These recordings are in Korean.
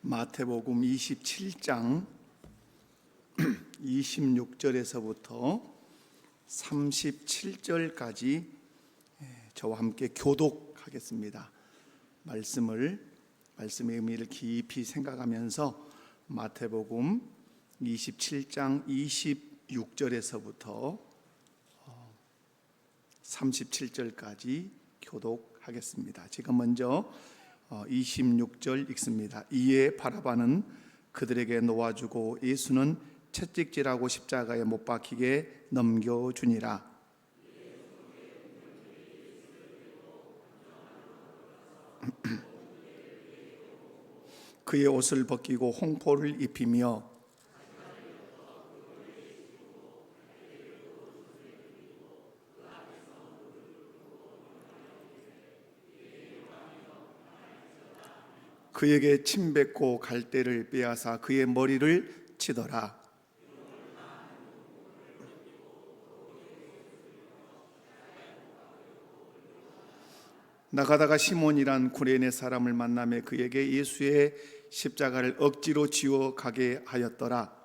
마태복음 27장 26절에서부터 37절까지 저와 함께 교독하겠습니다. 말씀의 의미를 깊이 생각하면서 마태복음 27장 26절에서부터 37절까지 교독하겠습니다. 지금 먼저 26절 읽습니다. 이에 바라바는 그들에게 놓아주고 예수는 채찍질하고 십자가에 못 박히게 넘겨주니라. 그의 옷을 벗기고 홍포를 입히며 그에게 침 뱉고 갈대를 빼앗아 그의 머리를 치더라. 나가다가 시몬이란 구레네 사람을 만나며 그에게 예수의 십자가를 억지로 지워 가게 하였더라.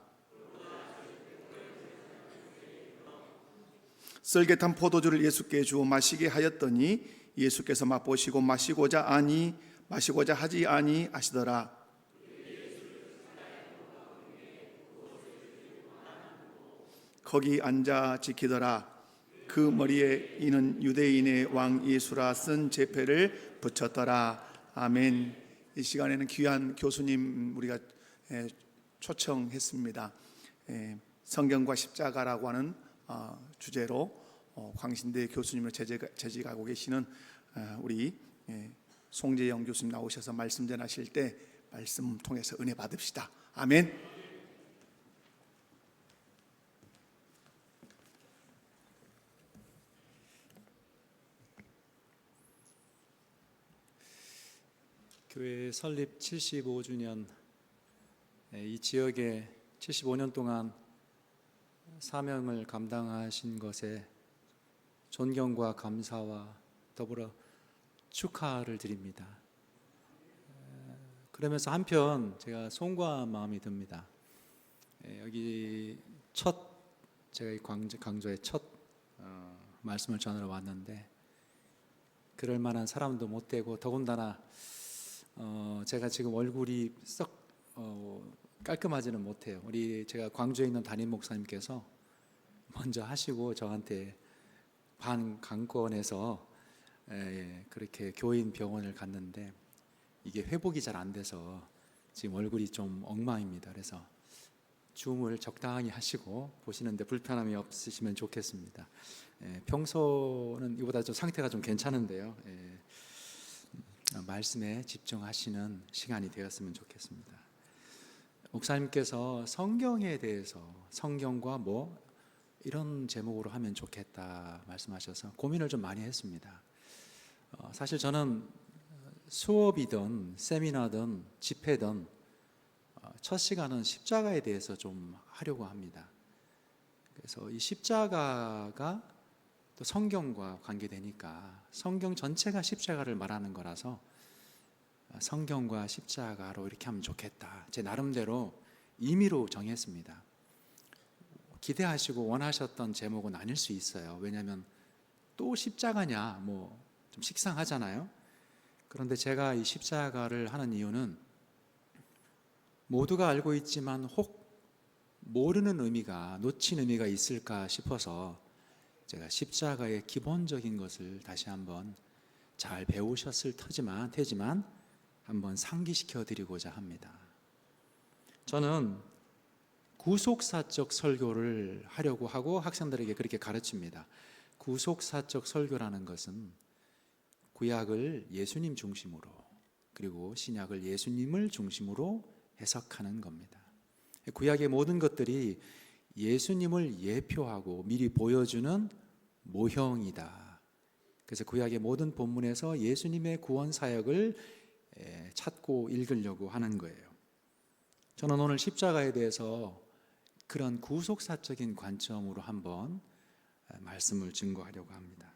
썰개탄 포도주를 예수께 주어 마시게 하였더니 예수께서 맛보시고 마시고자 하지 아니하시더라. 거기 앉아 지키더라. 그 머리에 이는 유대인의 왕 예수라 쓴 제패를 붙였더라. 아멘. 이 시간에는 귀한 교수님 우리가 초청했습니다. 성경과 십자가라고 하는 주제로 광신대 교수님으로 재직하고 계시는 우리 송재영 교수님 나오셔서 말씀 전하실 때 말씀 통해서 은혜 받읍시다. 아멘. 교회 설립 75주년, 이 지역에 75년 동안 사명을 감당하신 것에 존경과 감사와 더불어 축하를 드립니다. 그러면서 한편 제가 송구한 마음이 듭니다. 여기 제가 이 강조의 첫 말씀을 전하러 왔는데 그럴 만한 사람도 못 되고 더군다나 제가 지금 얼굴이 썩 깔끔하지는 못해요. 제가 광주에 있는 담임 목사님께서 먼저 하시고 저한테 반강권해서 그렇게 교인 병원을 갔는데 이게 회복이 잘 안 돼서 지금 얼굴이 좀 엉망입니다. 그래서 줌을 적당히 하시고 보시는데 불편함이 없으시면 좋겠습니다. 평소는 이보다 좀 상태가 좀 괜찮은데요. 말씀에 집중하시는 시간이 되었으면 좋겠습니다. 목사님께서 성경에 대해서 성경과 이런 제목으로 하면 좋겠다 말씀하셔서 고민을 좀 많이 했습니다. 사실 저는 수업이든 세미나든 집회든 첫 시간은 십자가에 대해서 좀 하려고 합니다. 그래서 이 십자가가 또 성경과 관계되니까 성경 전체가 십자가를 말하는 거라서 성경과 십자가로 이렇게 하면 좋겠다. 제 나름대로 임의로 정했습니다. 기대하시고 원하셨던 제목은 아닐 수 있어요. 왜냐하면 또 십자가냐 좀 식상하잖아요. 그런데 제가 이 십자가를 하는 이유는 모두가 알고 있지만 혹 모르는 의미가 놓친 의미가 있을까 싶어서 제가 십자가의 기본적인 것을 다시 한번 잘 배우셨을 테지만 한번 상기시켜 드리고자 합니다. 저는 구속사적 설교를 하려고 하고 학생들에게 그렇게 가르칩니다. 구속사적 설교라는 것은 구약을 예수님 중심으로 그리고 신약을 예수님을 중심으로 해석하는 겁니다. 구약의 모든 것들이 예수님을 예표하고 미리 보여주는 모형이다. 그래서 구약의 모든 본문에서 예수님의 구원 사역을 찾고 읽으려고 하는 거예요. 저는 오늘 십자가에 대해서 그런 구속사적인 관점으로 한번 말씀을 증거하려고 합니다.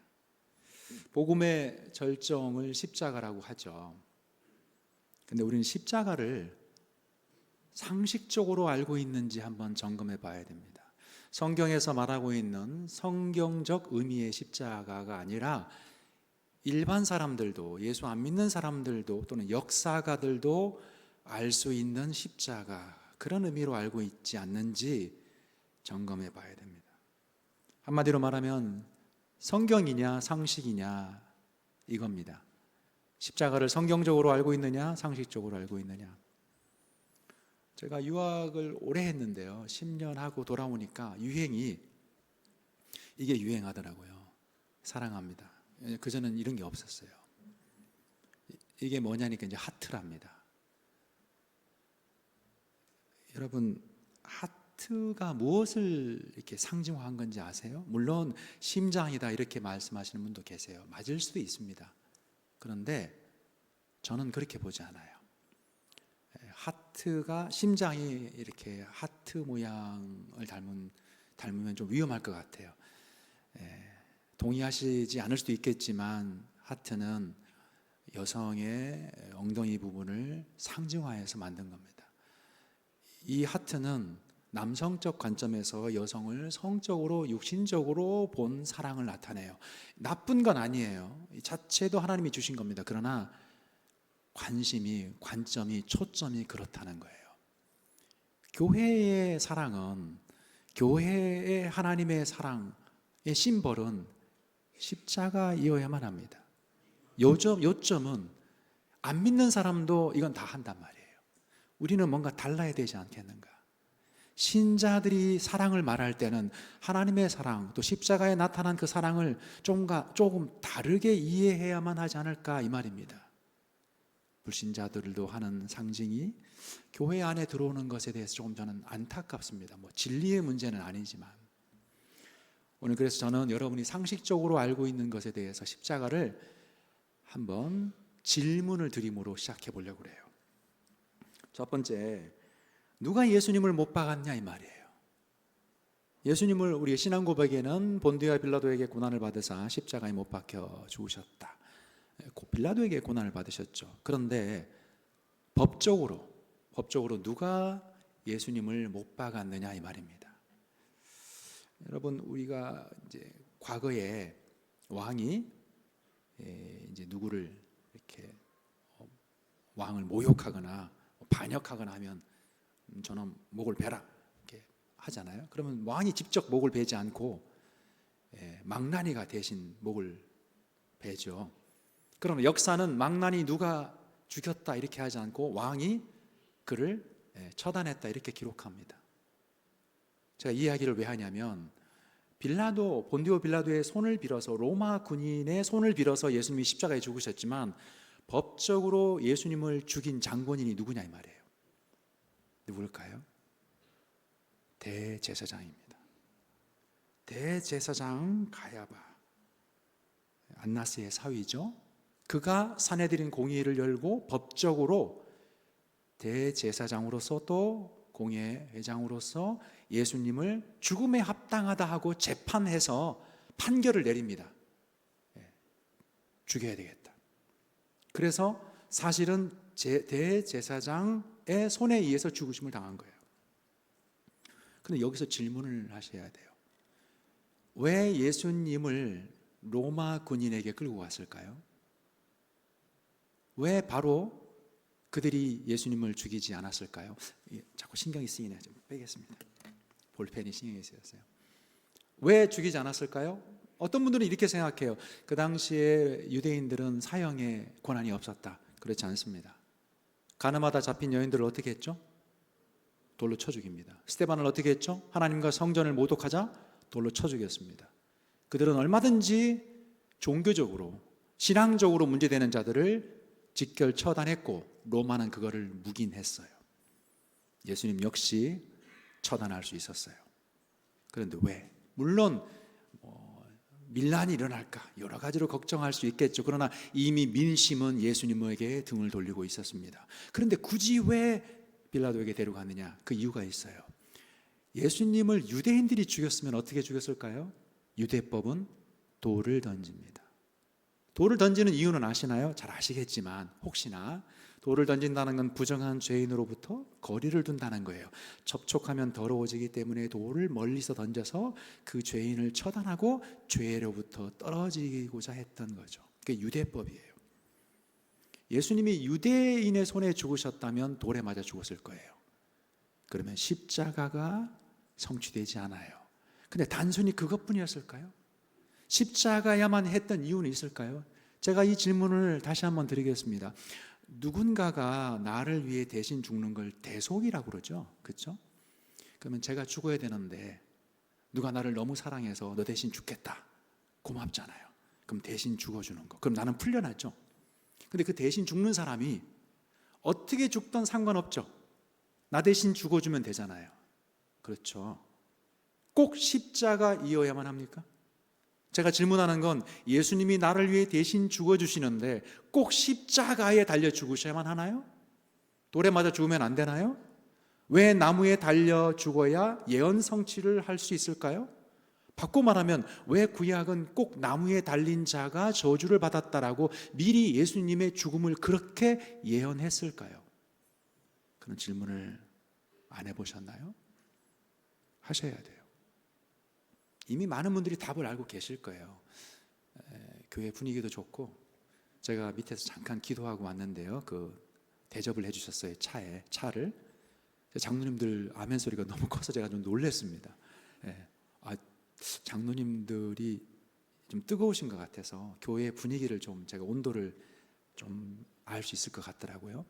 복음의 절정을 십자가라고 하죠. 근데 우리는 십자가를 상식적으로 알고 있는지 한번 점검해 봐야 됩니다. 성경에서 말하고 있는 성경적 의미의 십자가가 아니라 일반 사람들도, 예수 안 믿는 사람들도 또는 역사가들도 알 수 있는 십자가, 그런 의미로 알고 있지 않는지 점검해 봐야 됩니다. 한마디로 말하면 성경이냐 상식이냐 이겁니다. 십자가를 성경적으로 알고 있느냐 상식적으로 알고 있느냐. 제가 유학을 오래 했는데요, 10년 하고 돌아오니까 유행이 이게 유행하더라고요. 사랑합니다. 그전엔 이런 게 없었어요. 이게 뭐냐니까 이제 하트랍니다. 여러분, 하트가 무엇을 이렇게 상징화한 건지 아세요? 물론 심장이다 이렇게 말씀하시는 분도 계세요. 맞을 수도 있습니다. 그런데 저는 그렇게 보지 않아요. 하트가, 심장이 이렇게 하트 모양을 닮으면 좀 위험할 것 같아요. 동의하시지 않을 수도 있겠지만 하트는 여성의 엉덩이 부분을 상징화해서 만든 겁니다. 이 하트는 남성적 관점에서 여성을 성적으로, 육신적으로 본 사랑을 나타내요. 나쁜 건 아니에요. 이 자체도 하나님이 주신 겁니다. 그러나 관심이, 관점이, 초점이 그렇다는 거예요. 교회의 사랑은, 교회의 하나님의 사랑의 심벌은 십자가이어야만 합니다. 요점은 안 믿는 사람도 이건 다 한단 말이에요. 우리는 뭔가 달라야 되지 않겠는가? 신자들이 사랑을 말할 때는 하나님의 사랑, 또 십자가에 나타난 그 사랑을 조금 다르게 이해해야만 하지 않을까 이 말입니다. 불신자들도 하는 상징이 교회 안에 들어오는 것에 대해서 조금 저는 안타깝습니다. 진리의 문제는 아니지만 오늘 그래서 저는 여러분이 상식적으로 알고 있는 것에 대해서 십자가를 한번 질문을 드림으로 시작해 보려고 그래요. 첫 번째, 누가 예수님을 못 박았냐 이 말이에요. 예수님을 우리의 신앙 고백에는 본디와 빌라도에게 고난을 받으사 십자가에 못 박혀 죽으셨다. 빌라도에게 고난을 받으셨죠. 그런데 법적으로 누가 예수님을 못 박았느냐 이 말입니다. 여러분, 우리가 이제 과거에 왕이 이제 누구를 이렇게 왕을 모욕하거나 반역하거나 하면 저는 목을 베라 이렇게 하잖아요. 그러면 왕이 직접 목을 베지 않고 망나니가 대신 목을 베죠. 그러면 역사는 망나니 누가 죽였다 이렇게 하지 않고 왕이 그를 처단했다 이렇게 기록합니다. 제가 이 이야기를 왜 하냐면 본디오 빌라도의 손을 빌어서, 로마 군인의 손을 빌어서 예수님이 십자가에 죽으셨지만 법적으로 예수님을 죽인 장본인이 누구냐 이 말이에요. 누굴까요? 대제사장입니다. 대제사장 가야바, 안나스의 사위죠. 그가 사내들인 공의회를 열고 법적으로 대제사장으로서 또 공회장으로서 예수님을 죽음에 합당하다 하고 재판해서 판결을 내립니다. 죽여야 되겠다. 그래서 사실은 대제사장의 손에 의해서 죽으심을 당한 거예요. 그런데 여기서 질문을 하셔야 돼요. 왜 예수님을 로마 군인에게 끌고 갔을까요? 왜 바로 그들이 예수님을 죽이지 않았을까요? 자꾸 신경이 쓰이네. 좀 빼겠습니다. 볼펜이 신경이 쓰였어요. 왜 죽이지 않았을까요? 어떤 분들은 이렇게 생각해요. 그 당시에 유대인들은 사형의 권한이 없었다. 그렇지 않습니다. 가늠하다 잡힌 여인들을 어떻게 했죠? 돌로 쳐 죽입니다. 스데반을 어떻게 했죠? 하나님과 성전을 모독하자 돌로 쳐 죽였습니다. 그들은 얼마든지 종교적으로, 신앙적으로 문제되는 자들을 직결 처단했고 로마는 그거를 묵인했어요. 예수님 역시 처단할 수 있었어요. 그런데 왜? 물론 밀란이 일어날까 여러 가지로 걱정할 수 있겠죠. 그러나 이미 민심은 예수님에게 등을 돌리고 있었습니다. 그런데 굳이 왜 빌라도에게 데려갔느냐? 그 이유가 있어요. 예수님을 유대인들이 죽였으면 어떻게 죽였을까요? 유대법은 돌을 던집니다. 돌을 던지는 이유는 아시나요? 잘 아시겠지만 혹시나 돌을 던진다는 건 부정한 죄인으로부터 거리를 둔다는 거예요. 접촉하면 더러워지기 때문에 돌을 멀리서 던져서 그 죄인을 처단하고 죄로부터 떨어지고자 했던 거죠. 그게 유대법이에요. 예수님이 유대인의 손에 죽으셨다면 돌에 맞아 죽었을 거예요. 그러면 십자가가 성취되지 않아요. 근데 단순히 그것뿐이었을까요? 십자가야만 했던 이유는 있을까요? 제가 이 질문을 다시 한번 드리겠습니다. 누군가가 나를 위해 대신 죽는 걸 대속이라고 그러죠. 그렇죠? 그러면 제가 죽어야 되는데 누가 나를 너무 사랑해서 너 대신 죽겠다. 고맙잖아요. 그럼 대신 죽어주는 거. 그럼 나는 풀려나죠. 근데 그 대신 죽는 사람이 어떻게 죽든 상관없죠. 나 대신 죽어주면 되잖아요. 그렇죠. 꼭 십자가이어야만 합니까? 제가 질문하는 건 예수님이 나를 위해 대신 죽어주시는데 꼭 십자가에 달려 죽으셔야만 하나요? 돌에 맞아 죽으면 안 되나요? 왜 나무에 달려 죽어야 예언 성취를 할 수 있을까요? 바꿔 말하면 왜 구약은 꼭 나무에 달린 자가 저주를 받았다라고 미리 예수님의 죽음을 그렇게 예언했을까요? 그런 질문을 안 해보셨나요? 하셔야 돼요. 이미 많은 분들이 답을 알고 계실 거예요. 교회 분위기도 좋고 제가 밑에서 잠깐 기도하고 왔는데요. 그 대접을 해주셨어요. 차를. 장로님들 아멘 소리가 너무 커서 제가 좀 놀랐습니다. 장로님들이 좀 뜨거우신 것 같아서 교회 분위기를 좀 제가 온도를 좀 알 수 있을 것 같더라고요.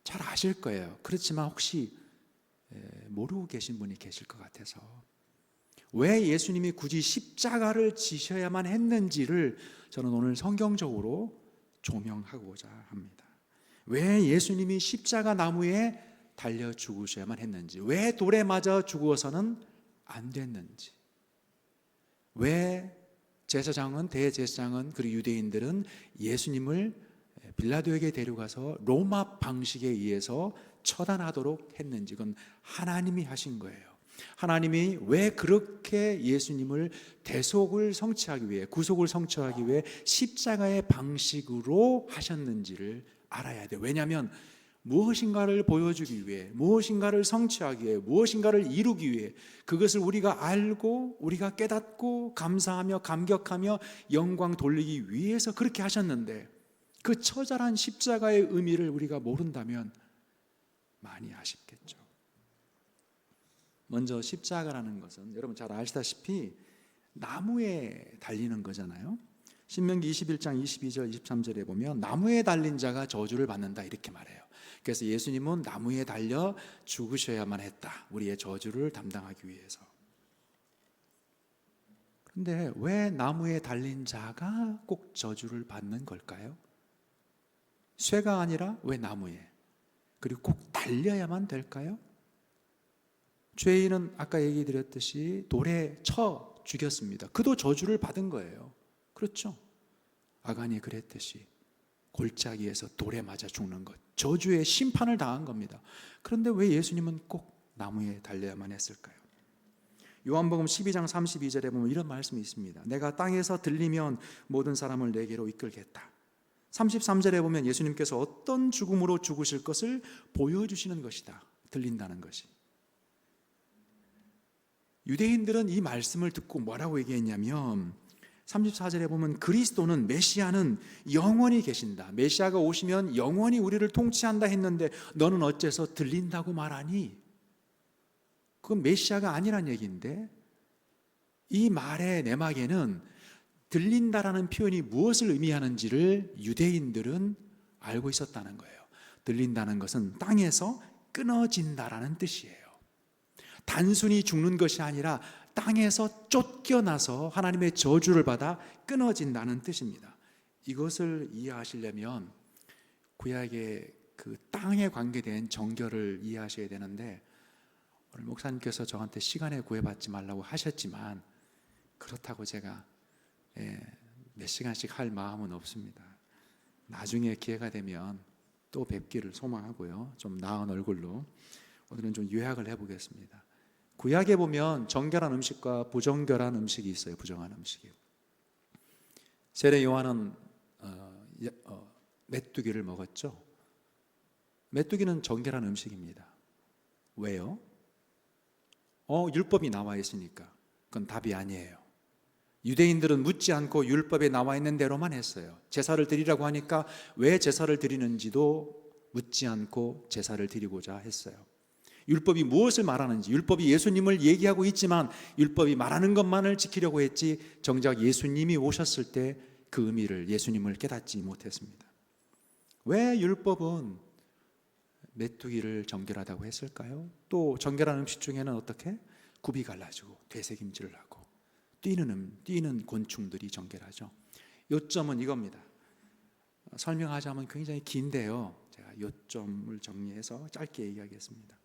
잘 아실 거예요. 그렇지만 혹시 모르고 계신 분이 계실 것 같아서 왜 예수님이 굳이 십자가를 지셔야만 했는지를 저는 오늘 성경적으로 조명하고자 합니다. 왜 예수님이 십자가 나무에 달려 죽으셔야만 했는지, 왜 돌에 맞아 죽어서는 안 됐는지, 왜 제사장은, 대제사장은, 그리고 유대인들은 예수님을 빌라도에게 데려가서 로마 방식에 의해서 처단하도록 했는지, 그건 하나님이 하신 거예요. 하나님이 왜 그렇게 예수님을 대속을 성취하기 위해, 구속을 성취하기 위해 십자가의 방식으로 하셨는지를 알아야 돼요. 왜냐하면 무엇인가를 보여주기 위해, 무엇인가를 성취하기 위해, 무엇인가를 이루기 위해 그것을 우리가 알고 우리가 깨닫고 감사하며 감격하며 영광 돌리기 위해서 그렇게 하셨는데 그 처절한 십자가의 의미를 우리가 모른다면 많이 아쉽겠죠. 먼저 십자가라는 것은 여러분 잘 아시다시피 나무에 달리는 거잖아요. 신명기 21장 22절 23절에 보면 나무에 달린 자가 저주를 받는다 이렇게 말해요. 그래서 예수님은 나무에 달려 죽으셔야만 했다. 우리의 저주를 담당하기 위해서. 그런데 왜 나무에 달린 자가 꼭 저주를 받는 걸까요? 쇠가 아니라 왜 나무에? 그리고 꼭 달려야만 될까요? 죄인은 아까 얘기 드렸듯이 돌에 쳐 죽였습니다. 그도 저주를 받은 거예요. 그렇죠? 아간이 그랬듯이 골짜기에서 돌에 맞아 죽는 것, 저주의 심판을 당한 겁니다. 그런데 왜 예수님은 꼭 나무에 달려야만 했을까요? 요한복음 12장 32절에 보면 이런 말씀이 있습니다. 내가 땅에서 들리면 모든 사람을 내게로 이끌겠다. 33절에 보면 예수님께서 어떤 죽음으로 죽으실 것을 보여주시는 것이다. 들린다는 것이. 유대인들은 이 말씀을 듣고 뭐라고 얘기했냐면 34절에 보면 그리스도는, 메시아는 영원히 계신다. 메시아가 오시면 영원히 우리를 통치한다 했는데 너는 어째서 들린다고 말하니? 그건 메시아가 아니란 얘기인데 이 말의 내막에는 들린다라는 표현이 무엇을 의미하는지를 유대인들은 알고 있었다는 거예요. 들린다는 것은 땅에서 끊어진다라는 뜻이에요. 단순히 죽는 것이 아니라 땅에서 쫓겨나서 하나님의 저주를 받아 끊어진다는 뜻입니다. 이것을 이해하시려면 구약의 그 땅에 관계된 정결을 이해하셔야 되는데 오늘 목사님께서 저한테 시간에 구애받지 말라고 하셨지만 그렇다고 제가 몇 시간씩 할 마음은 없습니다. 나중에 기회가 되면 또 뵙기를 소망하고요. 좀 나은 얼굴로 오늘은 좀 요약을 해보겠습니다. 구약에 보면 정결한 음식과 부정결한 음식이 있어요. 부정한 음식이. 세례 요한은 메뚜기를 먹었죠. 메뚜기는 정결한 음식입니다. 왜요? 율법이 나와 있으니까. 그건 답이 아니에요. 유대인들은 묻지 않고 율법에 나와 있는 대로만 했어요. 제사를 드리라고 하니까 왜 제사를 드리는지도 묻지 않고 제사를 드리고자 했어요. 율법이 무엇을 말하는지, 율법이 예수님을 얘기하고 있지만 율법이 말하는 것만을 지키려고 했지, 정작 예수님이 오셨을 때 그 의미를, 예수님을 깨닫지 못했습니다. 왜 율법은 메뚜기를 정결하다고 했을까요? 또 정결한 음식 중에는 어떻게? 굽이 갈라지고 되새김질을 하고 뛰는 곤충들이 정결하죠. 요점은 이겁니다. 설명하자면 굉장히 긴데요, 제가 요점을 정리해서 짧게 얘기하겠습니다.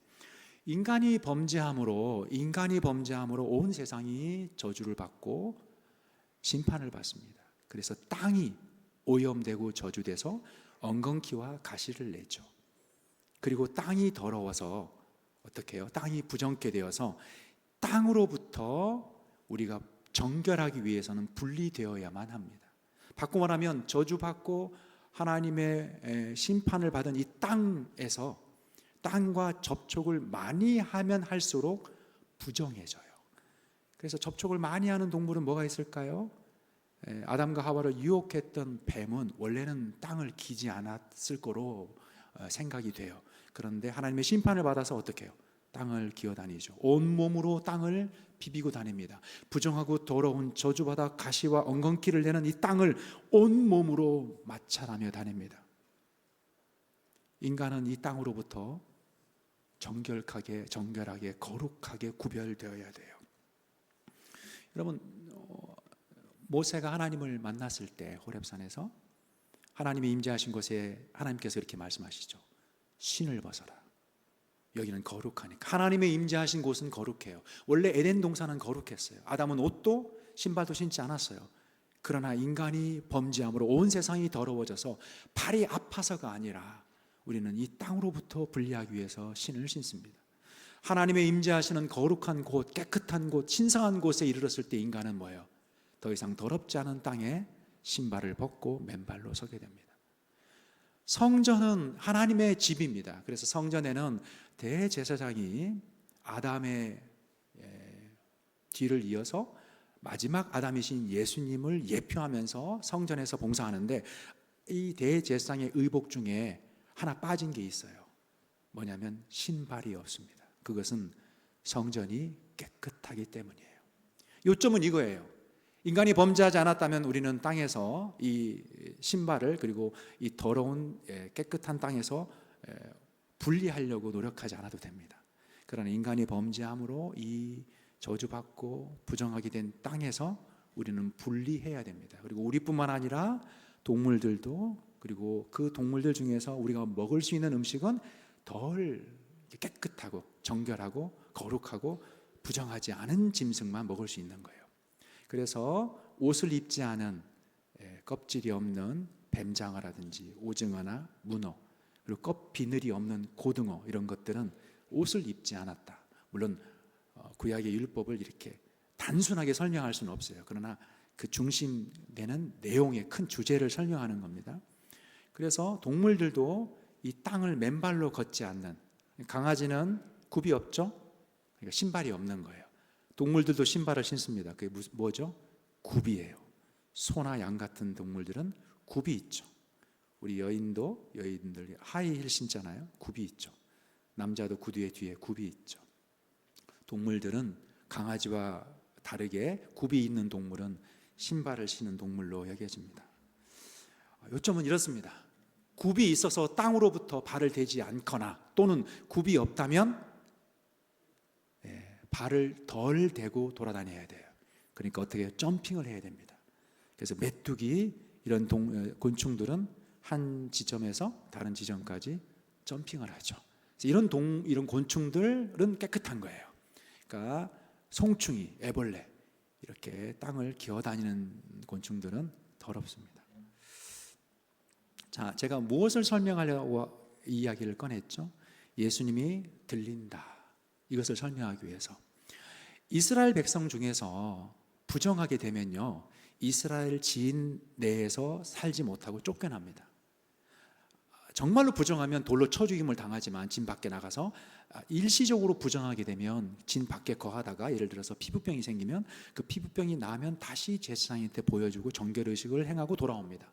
인간이 범죄함으로 온 세상이 저주를 받고 심판을 받습니다. 그래서 땅이 오염되고 저주돼서 엉겅퀴와 가시를 내죠. 그리고 땅이 더러워서 어떻게 해요? 땅이 부정케 되어서 땅으로부터 우리가 정결하기 위해서는 분리되어야만 합니다. 바꿔 말하면 저주받고 하나님의 심판을 받은 이 땅에서 땅과 접촉을 많이 하면 할수록 부정해져요. 그래서 접촉을 많이 하는 동물은 뭐가 있을까요? 아담과 하와를 유혹했던 뱀은 원래는 땅을 기지 않았을 거로 생각이 돼요. 그런데 하나님의 심판을 받아서 어떻게 해요? 땅을 기어다니죠. 온몸으로 땅을 비비고 다닙니다. 부정하고 더러운 저주받아 가시와 엉겅퀴를 내는 이 땅을 온몸으로 마찰하며 다닙니다. 인간은 이 땅으로부터 정결하게 거룩하게 구별되어야 돼요. 여러분, 모세가 하나님을 만났을 때 호렙산에서 하나님이 임재하신 곳에 하나님께서 이렇게 말씀하시죠. 신을 벗어라. 여기는 거룩하니까. 하나님의 임재하신 곳은 거룩해요. 원래 에덴 동산은 거룩했어요. 아담은 옷도 신발도 신지 않았어요. 그러나 인간이 범죄함으로 온 세상이 더러워져서 발이 아파서가 아니라 우리는 이 땅으로부터 분리하기 위해서 신을 신습니다. 하나님의 임재하시는 거룩한 곳, 깨끗한 곳, 신성한 곳에 이르렀을 때 인간은 뭐예요? 더 이상 더럽지 않은 땅에 신발을 벗고 맨발로 서게 됩니다. 성전은 하나님의 집입니다. 그래서 성전에는 대제사장이 아담의 뒤를 이어서 마지막 아담이신 예수님을 예표하면서 성전에서 봉사하는데, 이 대제사장의 의복 중에 하나 빠진 게 있어요. 뭐냐면 신발이 없습니다. 그것은 성전이 깨끗하기 때문이에요. 요점은 이거예요. 인간이 범죄하지 않았다면 우리는 땅에서 이 신발을, 그리고 이 더러운 깨끗한 땅에서 분리하려고 노력하지 않아도 됩니다. 그러나 인간이 범죄함으로 이 저주받고 부정하게 된 땅에서 우리는 분리해야 됩니다. 그리고 우리뿐만 아니라 동물들도, 그리고 그 동물들 중에서 우리가 먹을 수 있는 음식은 덜 깨끗하고 정결하고 거룩하고 부정하지 않은 짐승만 먹을 수 있는 거예요. 그래서 옷을 입지 않은 껍질이 없는 뱀장어라든지 오징어나 문어, 그리고 껍비늘이 없는 고등어, 이런 것들은 옷을 입지 않았다. 물론 구약의 율법을 이렇게 단순하게 설명할 수는 없어요. 그러나 그 중심되는 내용의 큰 주제를 설명하는 겁니다. 그래서 동물들도 이 땅을 맨발로 걷지 않는, 강아지는 굽이 없죠? 그러니까 신발이 없는 거예요. 동물들도 신발을 신습니다. 그게 뭐죠? 굽이에요. 소나 양 같은 동물들은 굽이 있죠. 우리 여인들 하이힐 신잖아요. 굽이 있죠. 남자도 구두의 뒤에 굽이 있죠. 동물들은 강아지와 다르게 굽이 있는 동물은 신발을 신은 동물로 여겨집니다. 요점은 이렇습니다. 굽이 있어서 땅으로부터 발을 대지 않거나, 또는 굽이 없다면 발을 덜 대고 돌아다녀야 돼요. 그러니까 어떻게 점핑을 해야 됩니다. 그래서 메뚜기, 이런 곤충들은 한 지점에서 다른 지점까지 점핑을 하죠. 이런 곤충들은 깨끗한 거예요. 그러니까 송충이, 애벌레, 이렇게 땅을 기어다니는 곤충들은 더럽습니다. 자, 제가 무엇을 설명하려고 이 이야기를 꺼냈죠? 예수님이 들린다, 이것을 설명하기 위해서. 이스라엘 백성 중에서 부정하게 되면요, 이스라엘 지인 내에서 살지 못하고 쫓겨납니다. 정말로 부정하면 돌로 쳐 죽임을 당하지만 진 밖에 나가서 일시적으로 부정하게 되면 진 밖에 거하다가 예를 들어서 피부병이 생기면 그 피부병이 나면 다시 제사장한테 보여주고 정결의식을 행하고 돌아옵니다.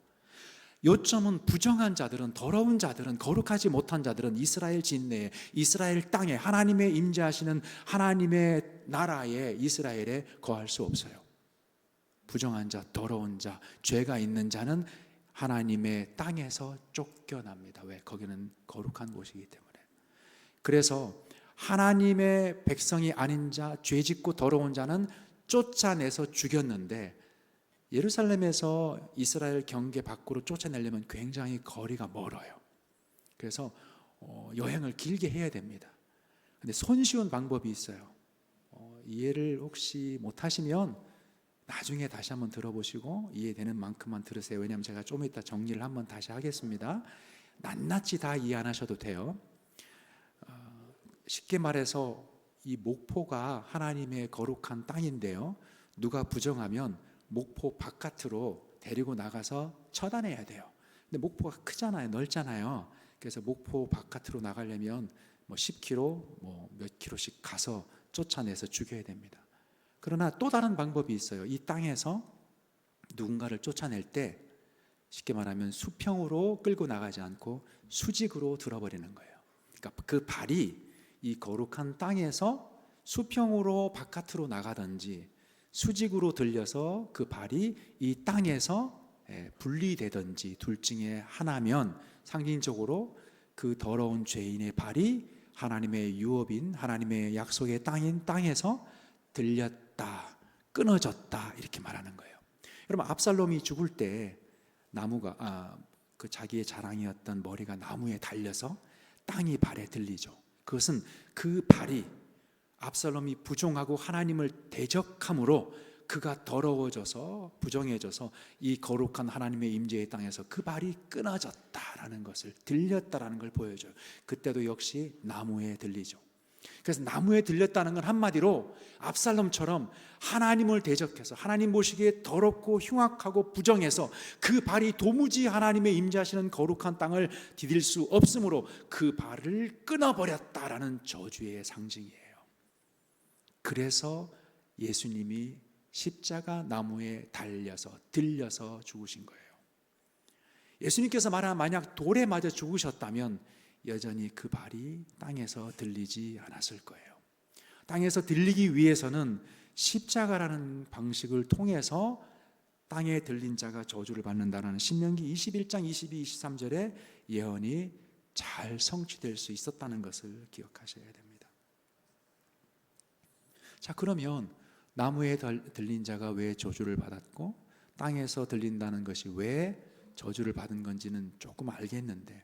요점은 부정한 자들은, 더러운 자들은, 거룩하지 못한 자들은 이스라엘 진내에, 이스라엘 땅에, 하나님의 임재하시는 하나님의 나라에, 이스라엘에 거할 수 없어요. 부정한 자, 더러운 자, 죄가 있는 자는 하나님의 땅에서 쫓겨납니다. 왜? 거기는 거룩한 곳이기 때문에. 그래서 하나님의 백성이 아닌 자, 죄짓고 더러운 자는 쫓아내서 죽였는데, 예루살렘에서 이스라엘 경계 밖으로 쫓아내려면 굉장히 거리가 멀어요. 그래서 여행을 길게 해야 됩니다. 근데 손쉬운 방법이 있어요. 이해를 혹시 못하시면 나중에 다시 한번 들어보시고 이해되는 만큼만 들으세요. 왜냐하면 제가 좀 이따 정리를 한번 다시 하겠습니다. 낱낱이 다 이해 안 하셔도 돼요. 쉽게 말해서 이 목포가 하나님의 거룩한 땅인데요, 누가 부정하면 목포 바깥으로 데리고 나가서 처단해야 돼요. 근데 목포가 크잖아요, 넓잖아요. 그래서 목포 바깥으로 나가려면 뭐 10km, 뭐 몇 킬로씩 가서 쫓아내서 죽여야 됩니다. 그러나 또 다른 방법이 있어요. 이 땅에서 누군가를 쫓아낼 때 쉽게 말하면 수평으로 끌고 나가지 않고 수직으로 들어버리는 거예요. 그러니까 그 발이 이 거룩한 땅에서 수평으로 바깥으로 나가든지 수직으로 들려서 그 발이 이 땅에서 분리되든지 둘 중에 하나면 상징적으로 그 더러운 죄인의 발이 하나님의 유업인, 하나님의 약속의 땅인 땅에서 들렸다, 끊어졌다, 이렇게 말하는 거예요. 여러분, 압살롬이 죽을 때 나무가 그 자기의 자랑이었던 머리가 나무에 달려서 땅이 발에 들리죠. 그것은 그 발이 압살롬이 부정하고 하나님을 대적함으로 그가 더러워져서 부정해져서 이 거룩한 하나님의 임재의 땅에서 그 발이 끊어졌다라는 것을, 들렸다라는 걸 보여줘요. 그때도 역시 나무에 들리죠. 그래서 나무에 들렸다는 건 한마디로 압살롬처럼 하나님을 대적해서 하나님 보시기에 더럽고 흉악하고 부정해서 그 발이 도무지 하나님의 임재하시는 거룩한 땅을 디딜 수 없으므로 그 발을 끊어버렸다라는 저주의 상징이에요. 그래서 예수님이 십자가 나무에 달려서 들려서 죽으신 거예요. 예수님께서 말한 만약 돌에 맞아 죽으셨다면 여전히 그 발이 땅에서 들리지 않았을 거예요. 땅에서 들리기 위해서는 십자가라는 방식을 통해서 땅에 들린 자가 저주를 받는다는 신명기 21장 22, 23절의 예언이 잘 성취될 수 있었다는 것을 기억하셔야 됩니다. 자, 그러면 나무에 들린 자가 왜 저주를 받았고 땅에서 들린다는 것이 왜 저주를 받은 건지는 조금 알겠는데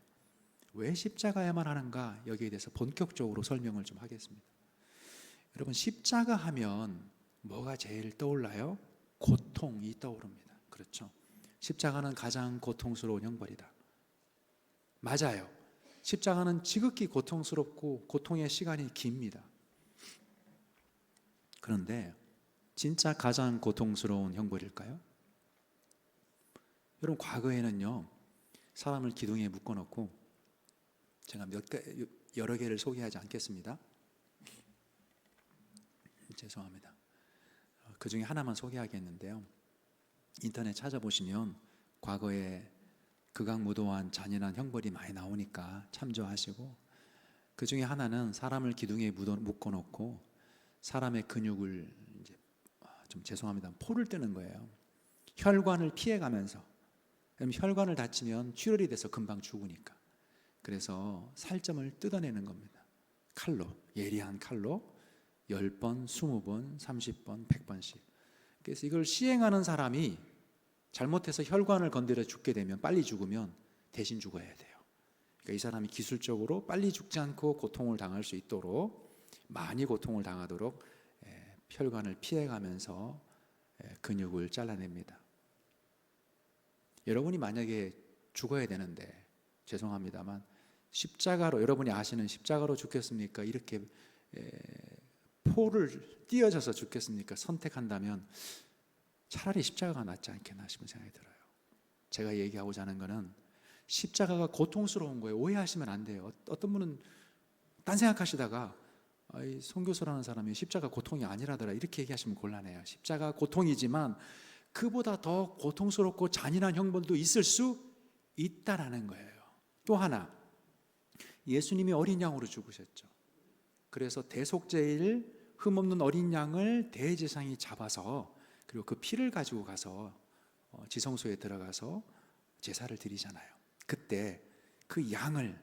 왜 십자가야만 하는가, 여기에 대해서 본격적으로 설명을 좀 하겠습니다. 여러분, 십자가 하면 뭐가 제일 떠올라요? 고통이 떠오릅니다. 그렇죠? 십자가는 가장 고통스러운 형벌이다. 맞아요. 십자가는 지극히 고통스럽고 고통의 시간이 깁니다. 그런데 진짜 가장 고통스러운 형벌일까요? 여러분, 과거에는요, 사람을 기둥에 묶어놓고, 제가 여러 개를 소개하지 않겠습니다. 죄송합니다. 그 중에 하나만 소개하겠는데요, 인터넷 찾아보시면 과거에 극악무도한 잔인한 형벌이 많이 나오니까 참조하시고, 그 중에 하나는 사람을 기둥에 묶어놓고 사람의 근육을 이제 좀 죄송합니다, 포를 뜨는 거예요. 혈관을 피해가면서. 그럼 혈관을 다치면 출혈이 돼서 금방 죽으니까. 그래서 살점을 뜯어내는 겁니다. 칼로, 예리한 칼로 10번, 20번, 30번, 100번씩. 그래서 이걸 시행하는 사람이 잘못해서 혈관을 건드려 죽게 되면, 빨리 죽으면 대신 죽어야 돼요. 그러니까 이 사람이 기술적으로 빨리 죽지 않고 고통을 당할 수 있도록, 많이 고통을 당하도록 혈관을 피해가면서 근육을 잘라냅니다. 여러분이 만약에 죽어야 되는데, 죄송합니다만 십자가로, 여러분이 아시는 십자가로 죽겠습니까? 이렇게 포를 띄어져서 죽겠습니까? 선택한다면 차라리 십자가가 낫지 않겠나 싶은 생각이 들어요. 제가 얘기하고자 하는 것은 십자가가 고통스러운 거예요. 오해하시면 안 돼요. 어떤 분은 딴 생각하시다가 이 선교사라는 사람이 십자가 고통이 아니라더라 이렇게 얘기하시면 곤란해요. 십자가 고통이지만 그보다 더 고통스럽고 잔인한 형벌도 있을 수 있다라는 거예요. 또 하나, 예수님이 어린 양으로 죽으셨죠. 그래서 대속제일 흠없는 어린 양을 대제사장이 잡아서 그리고 그 피를 가지고 가서 지성소에 들어가서 제사를 드리잖아요. 그때 그 양을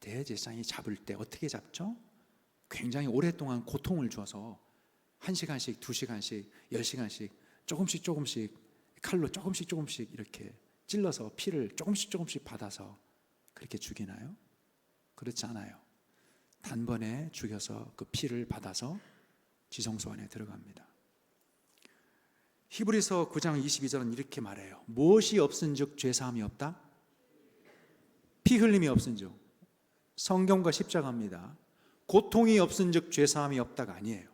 대제사장이 잡을 때 어떻게 잡죠? 굉장히 오랫동안 고통을 줘서 1시간씩, 2시간씩, 10시간씩 조금씩 칼로 조금씩 이렇게 찔러서 피를 조금씩 받아서 그렇게 죽이나요? 그렇지 않아요. 단번에 죽여서 그 피를 받아서 지성소 안에 들어갑니다. 히브리서 9장 22절은 이렇게 말해요. 무엇이 없은즉 죄사함이 없다? 피 흘림이 없은즉. 성경과 십자가입니다. 고통이 없은즉 죄사함이 없다가 아니에요.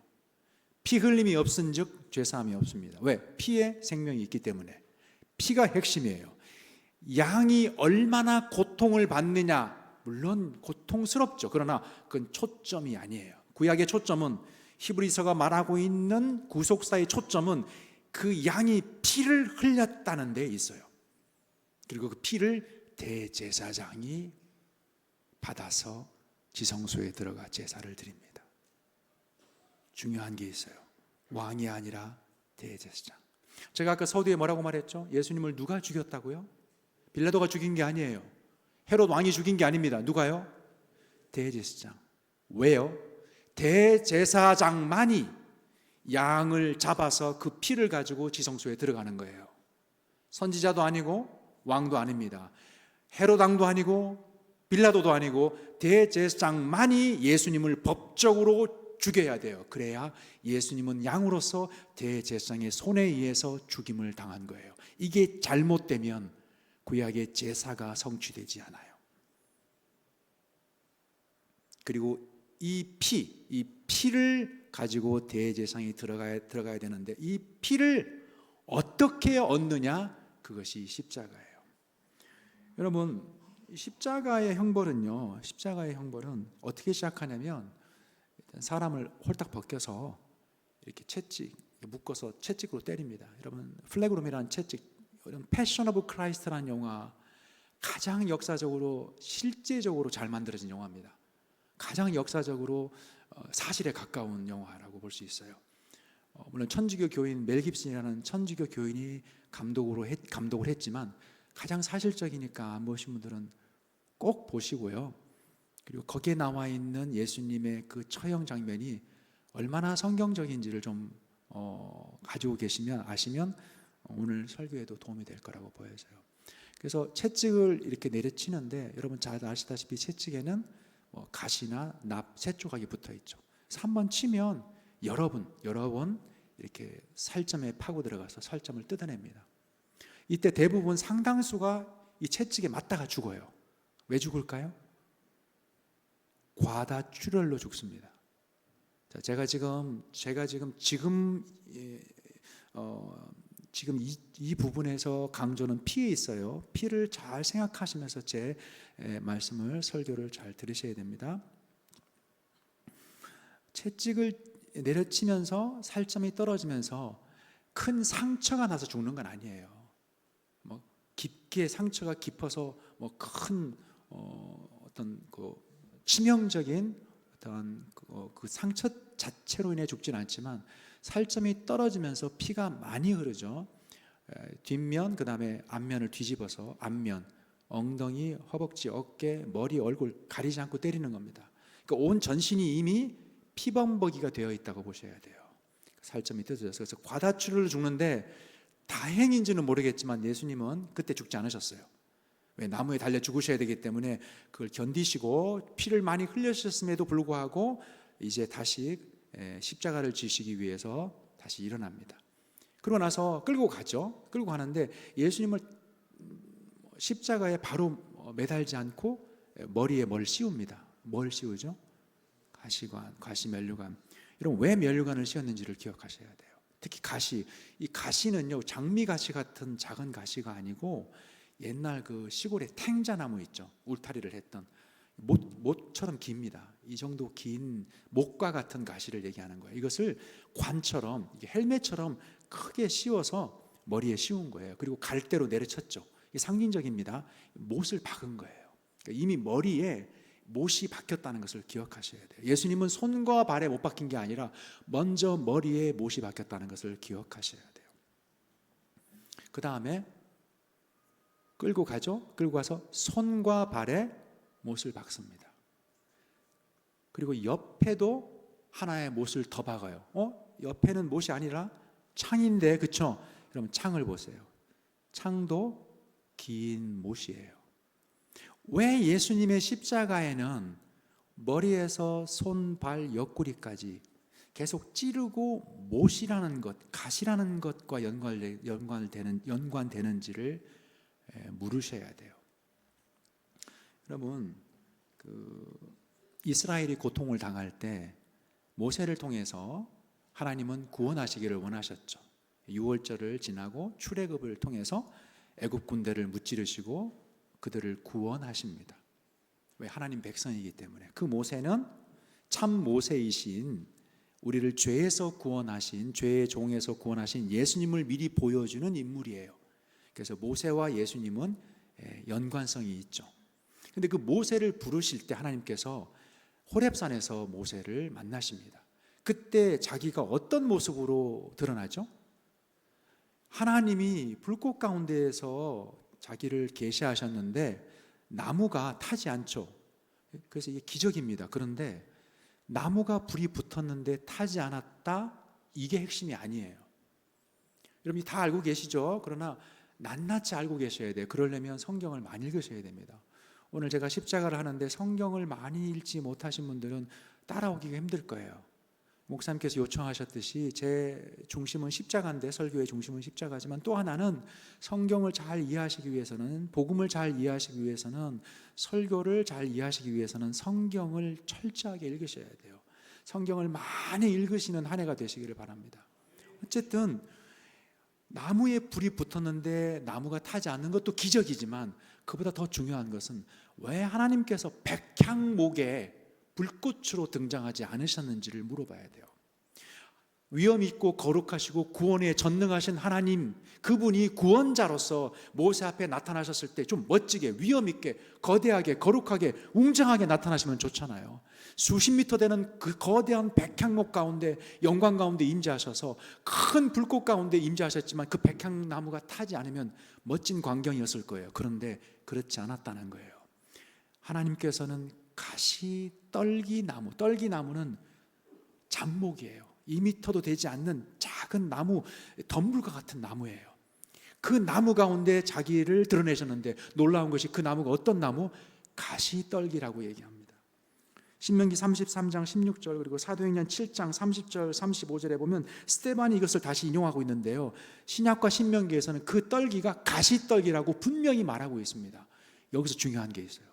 피 흘림이 없은즉 죄사함이 없습니다. 왜? 피에 생명이 있기 때문에. 피가 핵심이에요. 양이 얼마나 고통을 받느냐, 물론 고통스럽죠. 그러나 그건 초점이 아니에요. 구약의 초점은, 히브리서가 말하고 있는 구속사의 초점은 그 양이 피를 흘렸다는 데 있어요. 그리고 그 피를 대제사장이 받아서 지성소에 들어가 제사를 드립니다. 중요한 게 있어요. 왕이 아니라 대제사장. 제가 아까 서두에 뭐라고 말했죠? 예수님을 누가 죽였다고요? 빌라도가 죽인 게 아니에요. 헤롯 왕이 죽인 게 아닙니다. 누가요? 대제사장. 왜요? 대제사장만이 양을 잡아서 그 피를 가지고 지성소에 들어가는 거예요. 선지자도 아니고 왕도 아닙니다. 헤롯 왕도 아니고 빌라도도 아니고 대제사장만이 예수님을 법적으로 죽여야 돼요. 그래야 예수님은 양으로서 대제사장의 손에 의해서 죽임을 당한 거예요. 이게 잘못되면 구약의 제사가 성취되지 않아요. 그리고 이 피를 가지고 대제사장이 들어가야 되는데 이 피를 어떻게 얻느냐? 그것이 십자가예요. 여러분, 십자가의 형벌은 어떻게 시작하냐면 사람을 홀딱 벗겨서 이렇게 묶어서 채찍으로 때립니다. 여러분, 플래그롬이라는 채찍, 패션 오브 크라이스트라는 영화, 가장 역사적으로 실제적으로 잘 만들어진 영화입니다. 가장 역사적으로 사실에 가까운 영화라고 볼 수 있어요. 물론 천주교 교인 멜 깁슨이라는 천주교 교인이 감독을 했지만 가장 사실적이니까 안 보신 분들은 꼭 보시고요. 그리고 거기에 나와 있는 예수님의 그 처형 장면이 얼마나 성경적인지를 좀 가지고 아시면 오늘 설교에도 도움이 될 거라고 보여져요. 그래서 채찍을 이렇게 내려치는데 여러분 잘 아시다시피 채찍에는 가시나 납 세 조각이 붙어 있죠. 그래서 한번 치면 여러 번 이렇게 살점에 파고 들어가서 살점을 뜯어냅니다. 이때 대부분 상당수가 이 채찍에 맞다가 죽어요. 왜 죽을까요? 과다출혈로 죽습니다. 자, 제가 지금 이 부분에서 강조는 피에 있어요. 피를 잘 생각하시면서 제 말씀을 설교를 잘 들으셔야 됩니다. 채찍을 내려치면서 살점이 떨어지면서 큰 상처가 나서 죽는 건 아니에요. 깊게 상처가 깊어서 큰 어떤 그 치명적인 어떤 그 상처 자체로 인해 죽진 않지만 살점이 떨어지면서 피가 많이 흐르죠. 뒷면 그다음에 앞면을 뒤집어서 앞면, 엉덩이, 허벅지, 어깨, 머리, 얼굴 가리지 않고 때리는 겁니다. 그러니까 온 전신이 이미 피범벅이가 되어 있다고 보셔야 돼요. 살점이 뜯어져서. 그래서 과다출혈로 죽는데 다행인지는 모르겠지만 예수님은 그때 죽지 않으셨어요. 왜? 나무에 달려 죽으셔야 되기 때문에 그걸 견디시고 피를 많이 흘리셨음에도 불구하고 이제 다시 십자가를 지시기 위해서 다시 일어납니다. 그러고 나서 끌고 가죠. 끌고 가는데 예수님을 십자가에 바로 매달지 않고 머리에 뭘 씌웁니다. 뭘 씌우죠? 가시관, 가시면류관. 여러분, 왜 면류관을 씌웠는지를 기억하셔야 돼요. 특히 가시, 이 가시는요 장미가시 같은 작은 가시가 아니고 옛날 그 시골에 탱자나무 있죠. 울타리를 했던 못처럼 깁니다. 이 정도 긴 목과 같은 가시를 얘기하는 거예요. 이것을 관처럼, 헬멧처럼 크게 씌워서 머리에 씌운 거예요. 그리고 갈대로 내려쳤죠. 이게 상징적입니다. 못을 박은 거예요. 그러니까 이미 머리에 못이 박혔다는 것을 기억하셔야 돼요. 예수님은 손과 발에 못 박힌 게 아니라 먼저 머리에 못이 박혔다는 것을 기억하셔야 돼요. 그 다음에 끌고 가죠. 끌고 가서 손과 발에 못을 박습니다. 그리고 옆에도 하나의 못을 더 박아요. 옆에는 못이 아니라 창인데, 그쵸? 그럼 창을 보세요. 창도 긴 못이에요. 왜 예수님의 십자가에는 머리에서 손, 발, 옆구리까지 계속 찌르고 못이라는 것, 가시라는 것과 연관되는지를 물으셔야 돼요. 여러분, 이스라엘이 고통을 당할 때 모세를 통해서 하나님은 구원하시기를 원하셨죠. 유월절을 지나고 출애굽을 통해서 애굽 군대를 무찌르시고 그들을 구원하십니다. 왜? 하나님 백성이기 때문에. 그 모세는 참 모세이신, 우리를 죄에서 구원하신, 죄의 종에서 구원하신 예수님을 미리 보여주는 인물이에요. 그래서 모세와 예수님은 연관성이 있죠. 근데 그 모세를 부르실 때 하나님께서 호렙산에서 모세를 만나십니다. 그때 자기가 어떤 모습으로 드러나죠? 하나님이 불꽃 가운데에서 자기를 계시하셨는데 나무가 타지 않죠. 그래서 이게 기적입니다. 그런데 나무가 불이 붙었는데 타지 않았다, 이게 핵심이 아니에요. 여러분이 다 알고 계시죠? 그러나 낱낱이 알고 계셔야 돼요. 그러려면 성경을 많이 읽으셔야 됩니다. 오늘 제가 십자가를 하는데 성경을 많이 읽지 못하신 분들은 따라오기가 힘들 거예요. 목사님께서 요청하셨듯이 제 중심은 십자가인데, 설교의 중심은 십자가지만 또 하나는 성경을 잘 이해하시기 위해서는, 복음을 잘 이해하시기 위해서는, 설교를 잘 이해하시기 위해서는 성경을 철저하게 읽으셔야 돼요. 성경을 많이 읽으시는 한 해가 되시기를 바랍니다. 어쨌든 나무에 불이 붙었는데 나무가 타지 않는 것도 기적이지만 그보다 더 중요한 것은 왜 하나님께서 백향목에 불꽃으로 등장하지 않으셨는지를 물어봐야 돼요. 위엄 있고 거룩하시고 구원에 전능하신 하나님, 그분이 구원자로서 모세 앞에 나타나셨을 때 좀 멋지게, 위엄 있게, 거대하게, 거룩하게, 웅장하게 나타나시면 좋잖아요. 수십 미터 되는 그 거대한 백향목 가운데, 영광 가운데 임재하셔서 큰 불꽃 가운데 임재하셨지만 그 백향나무가 타지 않으면 멋진 광경이었을 거예요. 그런데 그렇지 않았다는 거예요. 하나님께서는 가시 떨기나무, 떨기나무는 잡목이에요. 2미터도 되지 않는 작은 나무, 덤불과 같은 나무예요. 그 나무 가운데 자기를 드러내셨는데 놀라운 것이 그 나무가 어떤 나무? 가시떨기라고 얘기합니다. 신명기 33장 16절, 그리고 사도행전 7장 30절 35절에 보면 스데반이 이것을 다시 인용하고 있는데요, 신약과 신명기에서는 그 떨기가 가시떨기라고 분명히 말하고 있습니다. 여기서 중요한 게 있어요.